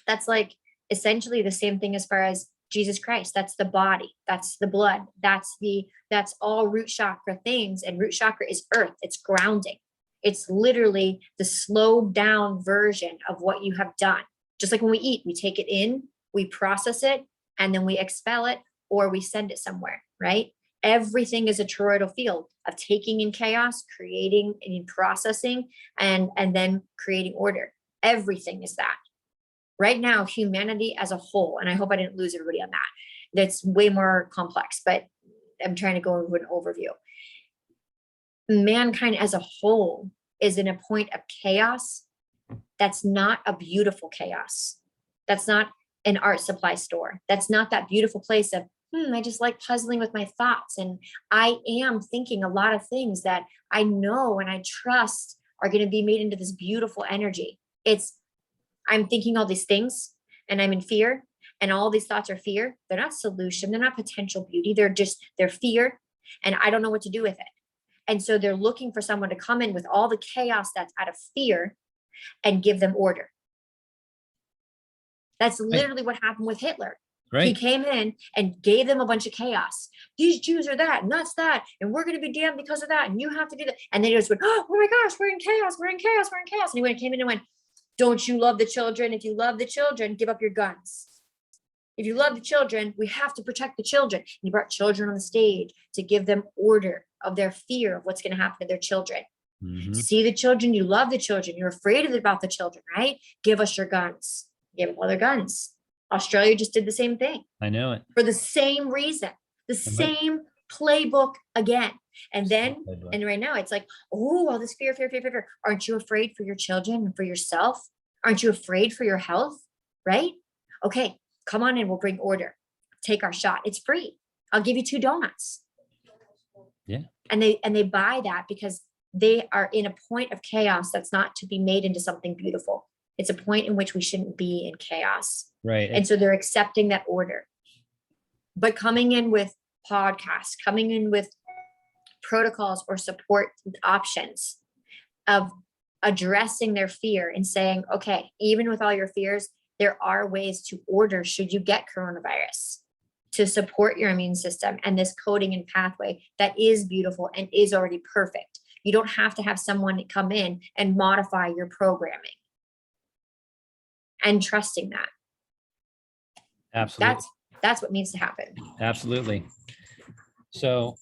that's like essentially the same thing as far as Jesus Christ. That's the body, that's the blood, that's all root chakra things. And root chakra is earth, it's grounding. It's literally the slowed down version of what you have done. Just like when we eat, we take it in, we process it, and then we expel it, or we send it somewhere, right? Everything is a toroidal field of taking in chaos, creating and processing, and then creating order. Everything is that. Right now, humanity as a whole, and I hope I didn't lose everybody on that. That's way more complex, but I'm trying to go into an overview. Mankind as a whole is in a point of chaos. That's not a beautiful chaos. That's not an art supply store. That's not that beautiful place of, I just like puzzling with my thoughts. And I am thinking a lot of things that I know and I trust are going to be made into this beautiful energy. I'm thinking all these things and I'm in fear, and all these thoughts are fear. They're not solution. They're not potential beauty. They're fear. And I don't know what to do with it. And so they're looking for someone to come in with all the chaos that's out of fear and give them order. That's literally what happened with Hitler. Right. He came in and gave them a bunch of chaos. These Jews are that, and that's that, and we're going to be damned because of that, and you have to do that. And they just went, oh my gosh, we're in chaos, we're in chaos, we're in chaos. And he came in and went, don't you love the children? If you love the children, give up your guns. If you love the children, we have to protect the children. And he brought children on the stage to give them order of their fear of what's going to happen to their children. Mm-hmm. See the children, you love the children, you're afraid about the children, right? Give us your guns. Give them all their guns. Australia just did the same thing. I know it. For the same reason, the same playbook again. And then, and right now it's like, oh, all this fear. Aren't you afraid for your children and for yourself? Aren't you afraid for your health? Right? Okay, come on in. We'll bring order. Take our shot. It's free. I'll give you 2 donuts. Yeah. And they buy that because they are in a point of chaos that's not to be made into something beautiful. It's a point in which we shouldn't be in chaos. Right. And so they're accepting that order. But coming in with podcasts, coming in with protocols or support options of addressing their fear and saying, okay, even with all your fears, there are ways to order should you get coronavirus to support your immune system and this coding and pathway that is beautiful and is already perfect. You don't have to have someone come in and modify your programming. And trusting that. Absolutely. That's what needs to happen. Absolutely. So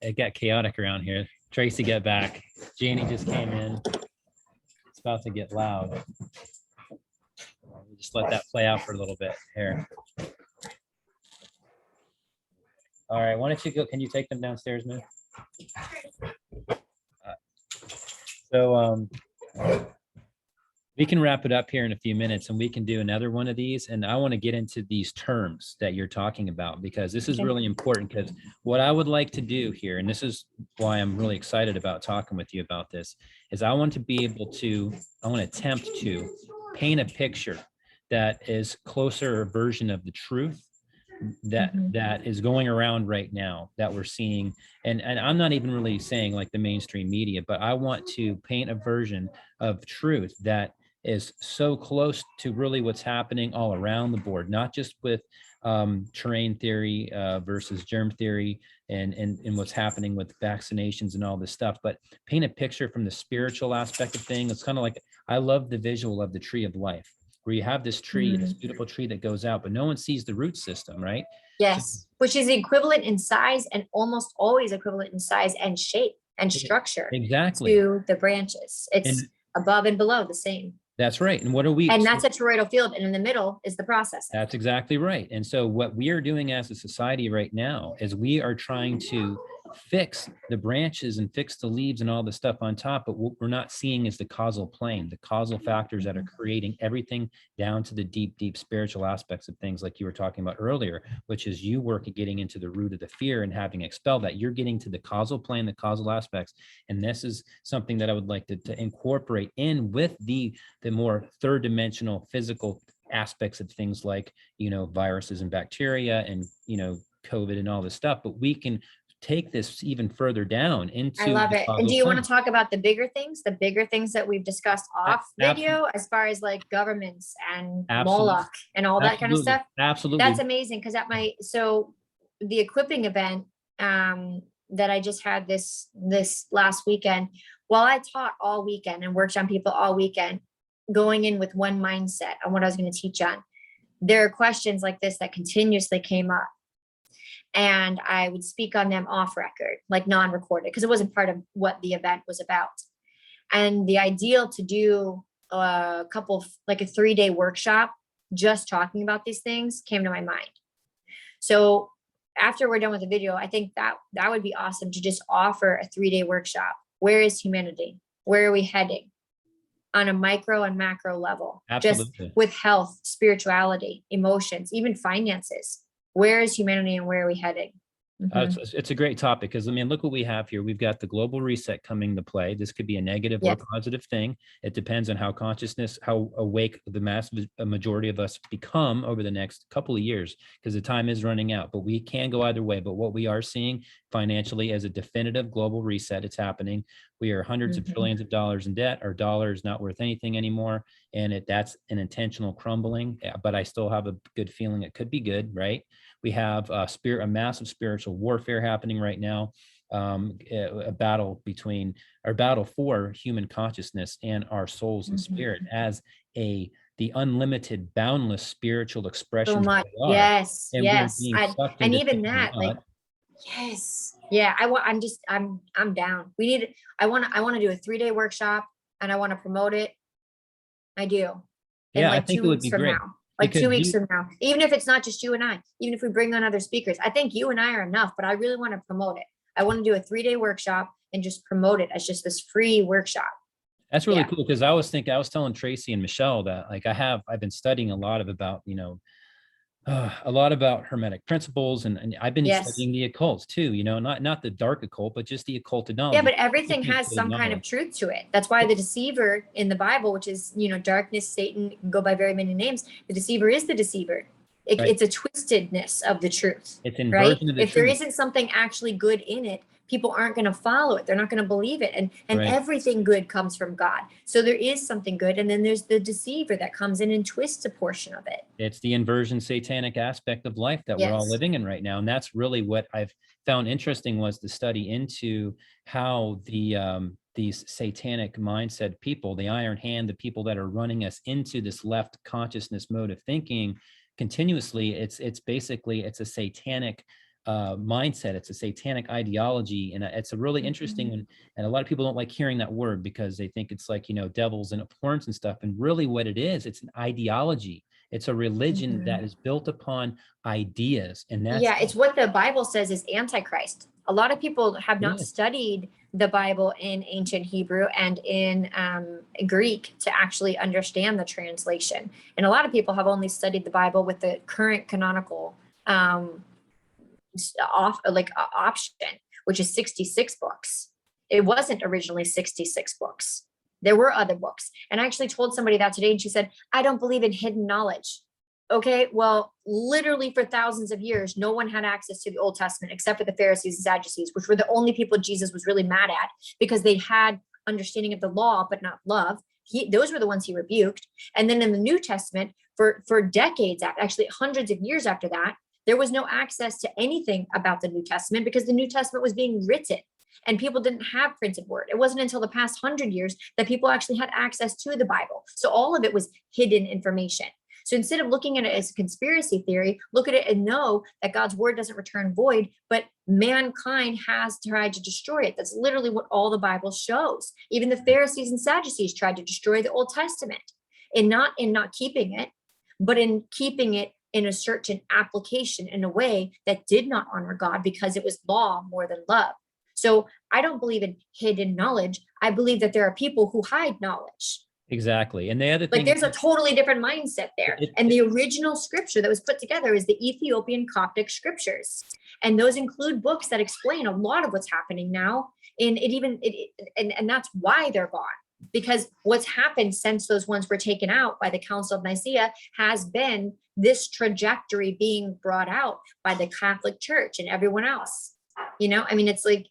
it got chaotic around here. Tracy, get back. Janie just came in. It's about to get loud. We'll just let that play out for a little bit here. All right, why don't you go? Can you take them downstairs, man? So we can wrap it up here in a few minutes and we can do another one of these. And I want to get into these terms that you're talking about, because this is really important. Because what I would like to do here, and this is why I'm really excited about talking with you about this, is I want to be able to, I want to attempt to paint a picture that is closer a version of the truth that is going around right now that we're seeing. And I'm not even really saying like the mainstream media, but I want to paint a version of truth that is so close to really what's happening all around the board, not just with terrain theory versus germ theory and what's happening with vaccinations and all this stuff, but paint a picture from the spiritual aspect of things. It's kind of like, I love the visual of the tree of life, where you have this tree, this beautiful tree that goes out, but no one sees the root system, right? Yes, so, which is equivalent in size and almost always equivalent in size and shape and structure to the branches. It's above and below the same. That's right. And what are we? And that's a toroidal field. And in the middle is the process. That's exactly right. And so what we are doing as a society right now is we are trying to fix the branches and fix the leaves and all the stuff on top. But what we're not seeing is the causal plane, the causal factors that are creating everything down to the deep, deep spiritual aspects of things like you were talking about earlier, which is you work at getting into the root of the fear and having expelled that. You're getting to the causal plane, the causal aspects. And this is something that I would like to incorporate in with the more third dimensional physical aspects of things like, viruses and bacteria and, COVID and all this stuff. But we can take this even further down into. I love it. And do you want to talk about the bigger things that we've discussed off video, as far as like governments and Moloch and all that kind of stuff? Absolutely. That's amazing. Because the equipping event that I just had this last weekend, while I taught all weekend and worked on people all weekend, going in with one mindset on what I was going to teach on, there are questions like this that continuously came up. And I would speak on them off record, like non-recorded, because it wasn't part of what the event was about. And the ideal to do a 3-day workshop just talking about these things came to my mind. So after we're done with the video, I think that would be awesome to just offer a 3-day workshop. Where is humanity? Where are we heading? On a micro and macro level. Absolutely. Just with health, spirituality, emotions, even finances. Where is humanity and where are we heading? It's a great topic because, look what we have here. We've got the global reset coming to play. This could be a negative or positive thing. It depends on how awake the majority of us become over the next couple of years, because the time is running out. But we can go either way. But what we are seeing financially as a definitive global reset, it's happening. We are hundreds of trillions of dollars in debt. Our dollar is not worth anything anymore. And that's an intentional crumbling. But I still have a good feeling it could be good, right? We have a massive spiritual warfare happening right now, a battle for human consciousness and our souls and spirit as the unlimited, boundless spiritual expression. So much. Yes. And yes. And even that, yes. Yeah. I'm down. I want to do a 3-day workshop and I want to promote it. I do. Yeah. I think it would be great. Now. Like 2 weeks from now, even if it's not just you and I, even if we bring on other speakers, I think you and I are enough, but I really want to promote it. I want to do a 3-day workshop and just promote it as just this free workshop. That's really cool. Because I was telling Tracy and Michelle that I've been studying a lot about Hermetic principles, and I've been studying the occult too, not the dark occult, but just the occulted knowledge. Yeah, but everything has some kind of truth to it. That's why the deceiver in the Bible, which is, darkness, Satan, go by very many names. The deceiver is the deceiver. It's a twistedness of the truth. It's inversion of the truth. If there isn't something actually good in it, people aren't going to follow it. They're not going to believe it. And Right. everything good comes from God. So there is something good. And then there's the deceiver that comes in and twists a portion of it. It's the inversion satanic aspect of life that we're all Yes. living in right now. And that's really what I've found interesting, was the study into how these satanic mindset people, the iron hand, the people that are running us into this left consciousness mode of thinking continuously, it's basically, it's a satanic mindset. It's a satanic ideology. And it's a really interesting one. And a lot of people don't like hearing that word because they think it's like, devils and horns and stuff. And really what it is, it's an ideology. It's a religion that is built upon ideas. And that's, Yeah, it's what the Bible says is Antichrist. A lot of people have not studied the Bible in ancient Hebrew and in Greek to actually understand the translation. And a lot of people have only studied the Bible with the current canonical option, which is 66 books. It wasn't originally 66 books. There were other books. And I actually told somebody that today, and she said, I don't believe in hidden knowledge. Okay, well, literally for thousands of years, no one had access to the Old Testament except for the Pharisees and Sadducees, which were the only people Jesus was really mad at because they had understanding of the law, but not love. Those were the ones he rebuked. And then in the New Testament, for decades, actually hundreds of years after that, there was no access to anything about the New Testament because the New Testament was being written and people didn't have printed word. It wasn't until the past 100 years that people actually had access to the Bible. So all of it was hidden information. So instead of looking at it as a conspiracy theory, look at it and know that God's word doesn't return void, but mankind has tried to destroy it. That's literally what all the Bible shows. Even the Pharisees and Sadducees tried to destroy the Old Testament, and not in not keeping it, but in keeping it in a certain application in a way that did not honor God because it was law more than love. So I don't believe in hidden knowledge. I believe that there are people who hide knowledge. exactly. And the other thing, Like there's a totally different mindset there. And the original scripture that was put together is the Ethiopian Coptic scriptures. And those include books that explain a lot of what's happening now. And that's why they're gone. Because what's happened since those ones were taken out by the Council of Nicaea has been this trajectory being brought out by the Catholic Church and everyone else. I mean, it's like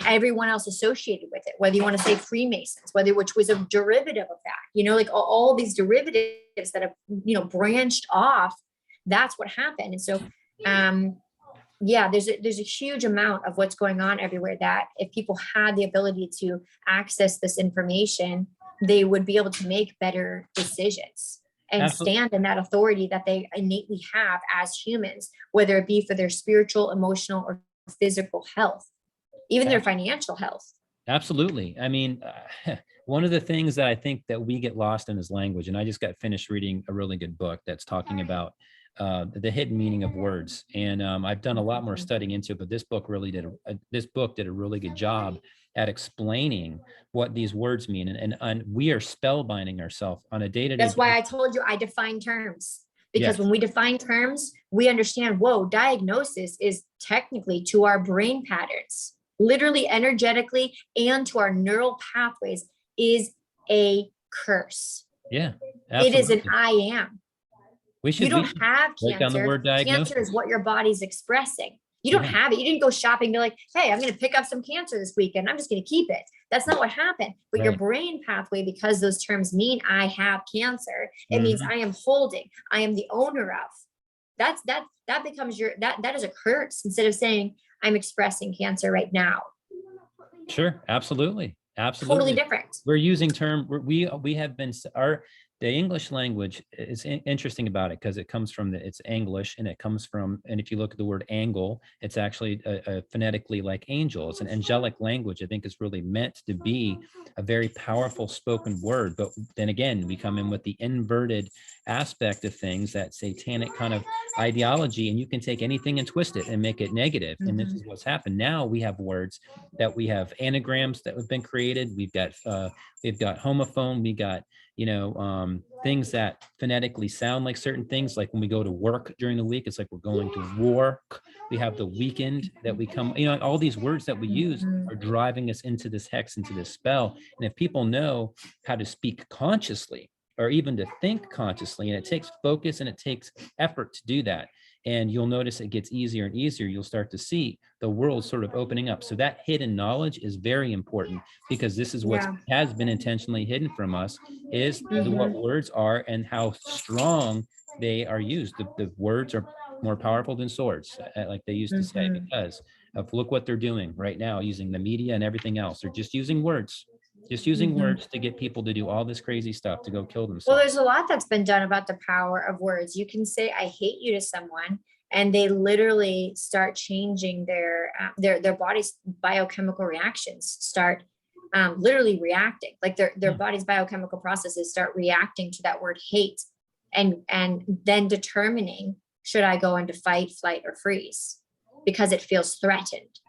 everyone else associated with it, whether you want to say Freemasons, which was a derivative of that, like all these derivatives that have, branched off. That's what happened. And so, there's a huge amount of what's going on everywhere that if people had the ability to access this information, they would be able to make better decisions and stand in that authority that they innately have as humans, whether it be for their spiritual, emotional, or physical health, even their financial health. Absolutely. I mean, one of the things that I think that we get lost in is language. And I just got finished reading a really good book that's talking about the hidden meaning of words. And I've done a lot more studying into it, but this book did a really good job at explaining what these words mean. And we are spellbinding ourselves on a day-to-day. That's why I told you I define terms. Because when we define terms, we understand, diagnosis is technically to our brain patterns, literally energetically, and to our neural pathways is a curse. Yeah, absolutely. It is an I am. You don't have cancer. Down the word diagnosis. Cancer is what your body's expressing. You don't have it. You didn't go shopping and be like, hey, I'm going to pick up some cancer this weekend. I'm just going to keep it. That's not what happened. But your brain pathway, because those terms mean I have cancer, it means I am holding, I am the owner of. That becomes that is a curse instead of saying I'm expressing cancer right now. Sure. Absolutely. Totally different. We're using we have been the English language is interesting about it because it comes from it's English, and it comes from, and if you look at the word angle, it's actually phonetically like angel. It's an angelic language. I think it's really meant to be a very powerful spoken word. But then again, we come in with the inverted aspect of things, that satanic kind of ideology, and you can take anything and twist it and make it negative. And this is what's happened. Now we have words that we have anagrams that have been created. We've got homophone. We got things that phonetically sound like certain things, like when we go to work during the week, it's like we're going to work. We have the weekend that we come, all these words that we use are driving us into this hex, into this spell. And if people know how to speak consciously, or even to think consciously, and it takes focus and it takes effort to do that. And you'll notice it gets easier and easier. You'll start to see the world sort of opening up. So that hidden knowledge is very important, because this is what Yeah. has been intentionally hidden from us, is what Mhm. words are and how strong they are used. The words are more powerful than swords, like they used to say, Mhm. because of look what they're doing right now, using the media and everything else. They're just using words, just using Mhm. words to get people to do all this crazy stuff, to go kill Well, themselves. there's a lot that's been done about the power of words. You can say "I hate you" to someone, and they literally start changing their body's biochemical reactions. Start literally reacting, like their Yeah, body's biochemical processes start reacting to that word hate, and then determining, should I go into fight, flight, or freeze, because it feels threatened.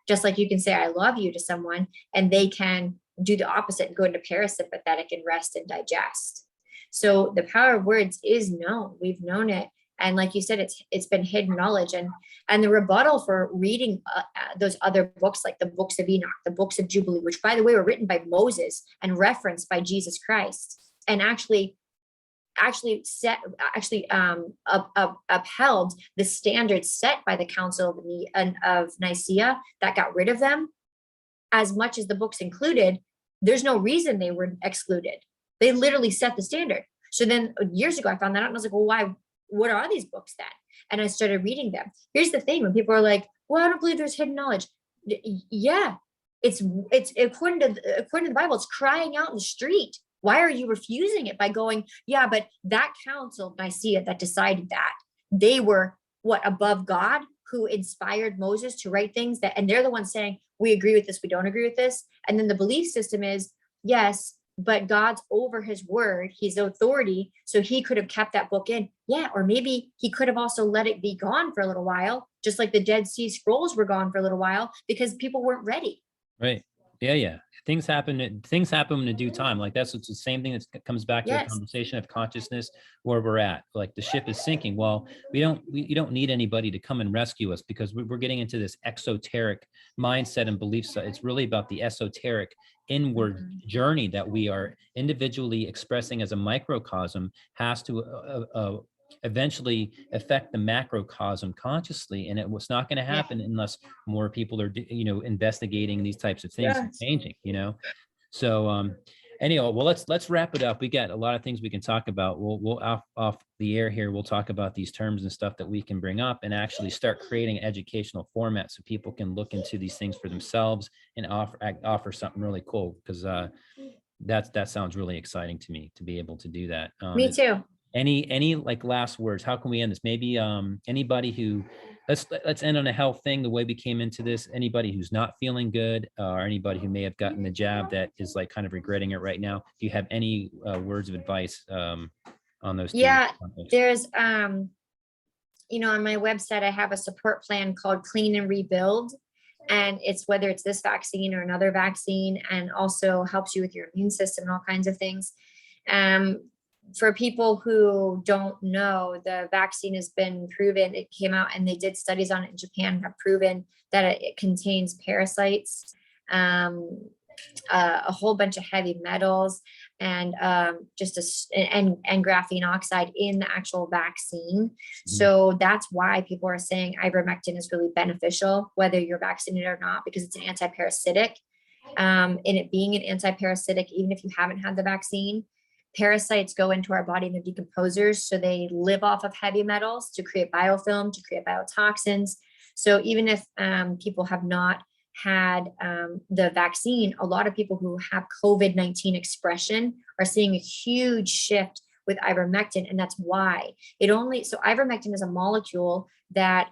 Just like you can say "I love you" to someone, and they can do the opposite and go into parasympathetic and rest and digest. So the power of words is known. We've known it. And like you said, it's been hidden knowledge. And the rebuttal for reading those other books, like the books of Enoch, the books of Jubilee, which by the way were written by Moses and referenced by Jesus Christ, and upheld the standards set by the Council of Nicaea that got rid of them. As much as the books included, there's no reason they were excluded. They literally set the standard. So then years ago, I found that out and I was like, well, why? What are these books then? And I started reading them. Here's the thing: when people are like, well, I don't believe there's hidden knowledge. Yeah, it's according to the Bible, it's crying out in the street. Why are you refusing it by going, yeah, but that council of Nicaea that decided that, they were what, above God, who inspired Moses to write things that, and they're the ones saying, we agree with this, we don't agree with this. And then the belief system is, yes, but God's over his word, he's authority, so he could have kept that book in. Yeah, or maybe he could have also let it be gone for a little while, just like the Dead Sea Scrolls were gone for a little while because people weren't ready. right. Yeah, yeah. Things happen in due time. Like that's what's the same thing that comes back to the Yes. conversation of consciousness, where we're at. Like the ship is sinking. Well, you don't need anybody to come and rescue us, because we're getting into this exoteric mindset and beliefs. It's really about the esoteric inward Mhm. journey that we are individually expressing as a microcosm, has to eventually affect the macrocosm consciously, and it was not going to Yeah. happen unless more people are investigating these types of things and Yes. changing. So anyhow, well, let's wrap it up. We got a lot of things we can talk about. We'll off the air here, we'll talk about these terms and stuff that we can bring up, and actually start creating educational formats so people can look into these things for themselves and offer something really cool, because that sounds really exciting to me, to be able to do that. Me too. Any like last words? How can we end this? Maybe anybody who, let's end on a health thing, the way we came into this. Anybody who's not feeling good, or anybody who may have gotten the jab that is like kind of regretting it right now. Do you have any words of advice on those two Yeah, topics? there's on my website I have a support plan called Clean and Rebuild, and it's whether it's this vaccine or another vaccine, and also helps you with your immune system and all kinds of things. um, for people who don't know, the vaccine has been proven. It came out and they did studies on it in Japan, have proven that it contains parasites, um, a whole bunch of heavy metals, and and graphene oxide in the actual vaccine. Mhm. So that's why people are saying ivermectin is really beneficial, whether you're vaccinated or not, because it's an anti-parasitic. In it being an anti-parasitic, even if you haven't had the vaccine, parasites go into our body and they're decomposers. So they live off of heavy metals to create biofilm, to create biotoxins. So even if people have not had the vaccine, a lot of people who have COVID-19 expression are seeing a huge shift with ivermectin. And that's why so ivermectin is a molecule that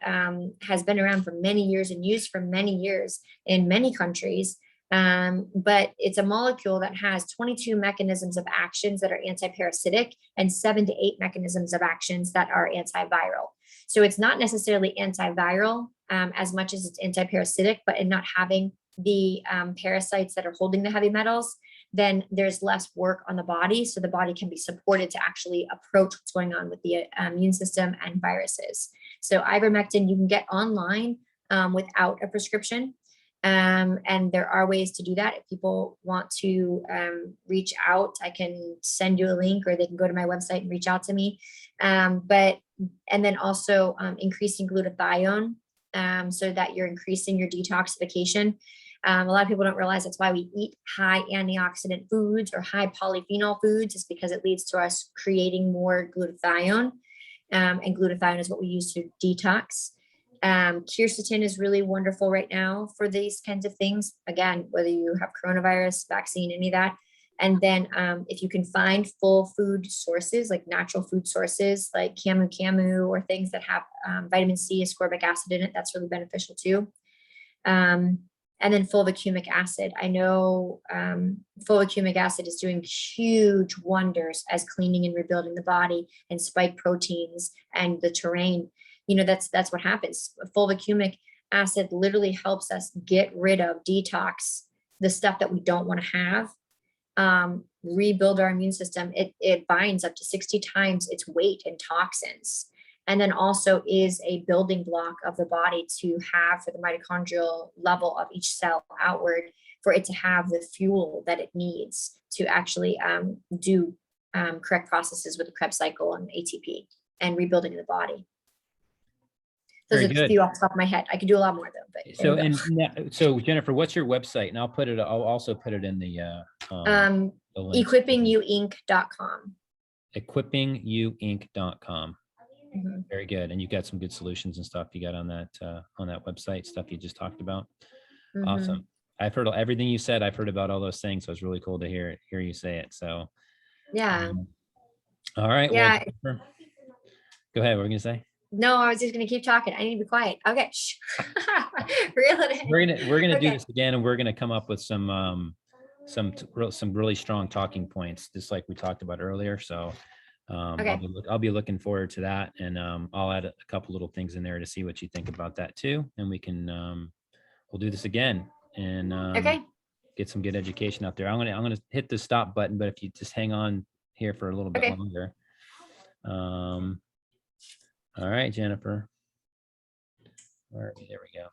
has been around for many years and used for many years in many countries. But it's a molecule that has 22 mechanisms of actions that are anti-parasitic and 7 to 8 mechanisms of actions that are antiviral. So it's not necessarily antiviral as much as it's anti-parasitic, but in not having the parasites that are holding the heavy metals, then there's less work on the body. So the body can be supported to actually approach what's going on with the immune system and viruses. So ivermectin you can get online without a prescription. And there are ways to do that. If people want to reach out, I can send you a link, or they can go to my website and reach out to me. And then also increasing glutathione, so that you're increasing your detoxification. A lot of people don't realize that's why we eat high antioxidant foods or high polyphenol foods, is because it leads to us creating more glutathione. And glutathione is what we use to detox. Quercetin is really wonderful right now for these kinds of things. Again, whether you have coronavirus, vaccine, any of that. And then if you can find full food sources, like natural food sources, like camu or things that have vitamin C, ascorbic acid in it, that's really beneficial too. And then fulvicumic acid. I know fulvicumic acid is doing huge wonders as cleaning and rebuilding the body, and spike proteins and the terrain. That's what happens. Fulvicumic acid literally helps us get rid of, detox the stuff that we don't want to have, rebuild our immune system. It binds up to 60 times its weight in toxins, and then also is a building block of the body to have for the mitochondrial level of each cell outward, for it to have the fuel that it needs to actually do correct processes with the Krebs cycle and ATP and rebuilding the body. Those Very are a good. few off the top of my head. I could do a lot more though. But So Jennifer, what's your website? And I'll also put it in the link. equippingyouinc.com. Equippingyouinc.com. Mm-hmm. Very good. And you got some good solutions and stuff you got on that website, stuff you just talked about. Mm-hmm. Awesome. I've heard everything you said. I've heard about all those things. So it's really cool to hear you say it. So yeah. All right. Yeah. Well, go ahead. What were you gonna say? No, I was just gonna keep talking. I need to be quiet. Okay. Reel it in. We're gonna do Okay. this again, and we're gonna come up with some really strong talking points, just like we talked about earlier. So Okay. I'll be looking forward to that, and I'll add a couple little things in there to see what you think about that too, and we can we'll do this again and Okay. get some good education out there. I'm gonna hit the stop button, but if you just hang on here for a little bit Okay. longer. All right, Jennifer. All right, there we go.